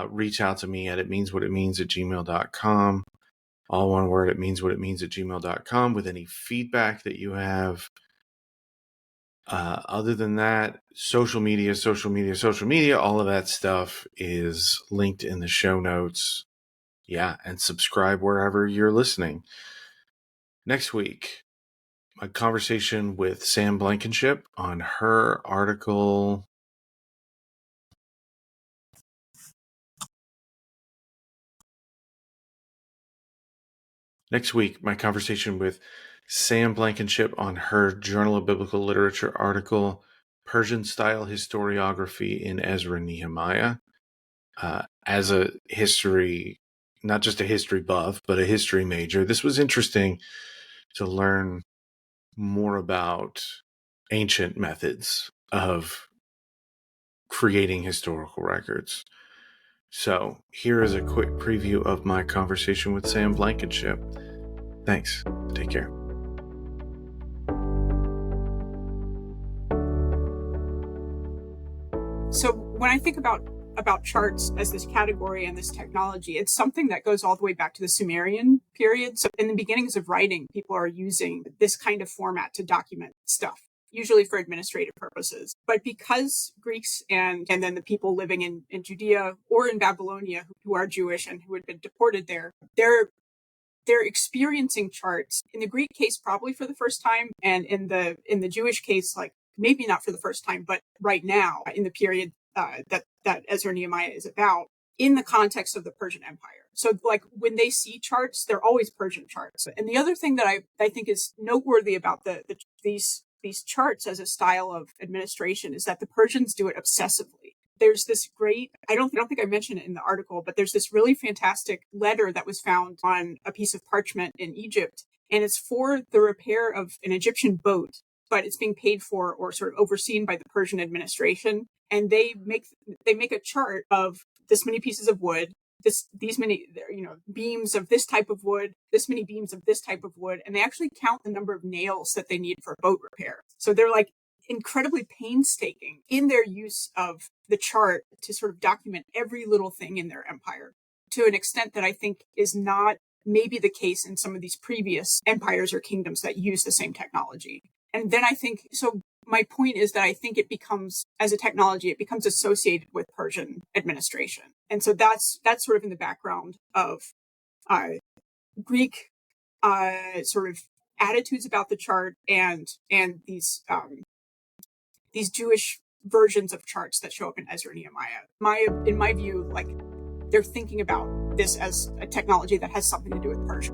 Reach out to me at itmeanswhatitmeans@gmail.com. All one word, itmeanswhatitmeans@gmail.com with any feedback that you have. Other than that, social media, all of that stuff is linked in the show notes. Yeah, and subscribe wherever you're listening. Next week, my conversation with Sam Blankenship on her article. Next week, my conversation with Sam Blankenship on her Journal of Biblical Literature article, Persian-style historiography in Ezra Nehemiah. As a history, not just a history buff, but a history major, this was interesting to learn more about ancient methods of creating historical records. So here is a quick preview of my conversation with Sam Blankenship. Thanks. Take care. So when I think about charts as this category and this technology, it's something that goes all the way back to the Sumerian period. So in the beginnings of writing, people are using this kind of format to document stuff, usually for administrative purposes. But because Greeks and then the people living in Judea or in Babylonia who are Jewish and who had been deported there, they're experiencing charts in the Greek case probably for the first time, and in the Jewish case, like maybe not for the first time, but right now in the period that Ezra Nehemiah is about, in the context of the Persian Empire. So like when they see charts, they're always Persian charts. And the other thing that I think is noteworthy about these charts as a style of administration is that the Persians do it obsessively. There's this great, I don't think I mentioned it in the article, but there's this really fantastic letter that was found on a piece of parchment in Egypt. And it's for the repair of an Egyptian boat, but it's being paid for or sort of overseen by the Persian administration. And they make a chart of this many pieces of wood, these many, beams of this type of wood, this many beams of this type of wood. And they actually count the number of nails that they need for boat repair. So they're like incredibly painstaking in their use of the chart to sort of document every little thing in their empire, to an extent that I think is not maybe the case in some of these previous empires or kingdoms that use the same technology. And then I think, so my point is that I think it becomes, as a technology, it becomes associated with Persian administration. And so that's sort of in the background of Greek sort of attitudes about the chart and these Jewish versions of charts that show up in Ezra Nehemiah. In my view, like they're thinking about this as a technology that has something to do with Persia.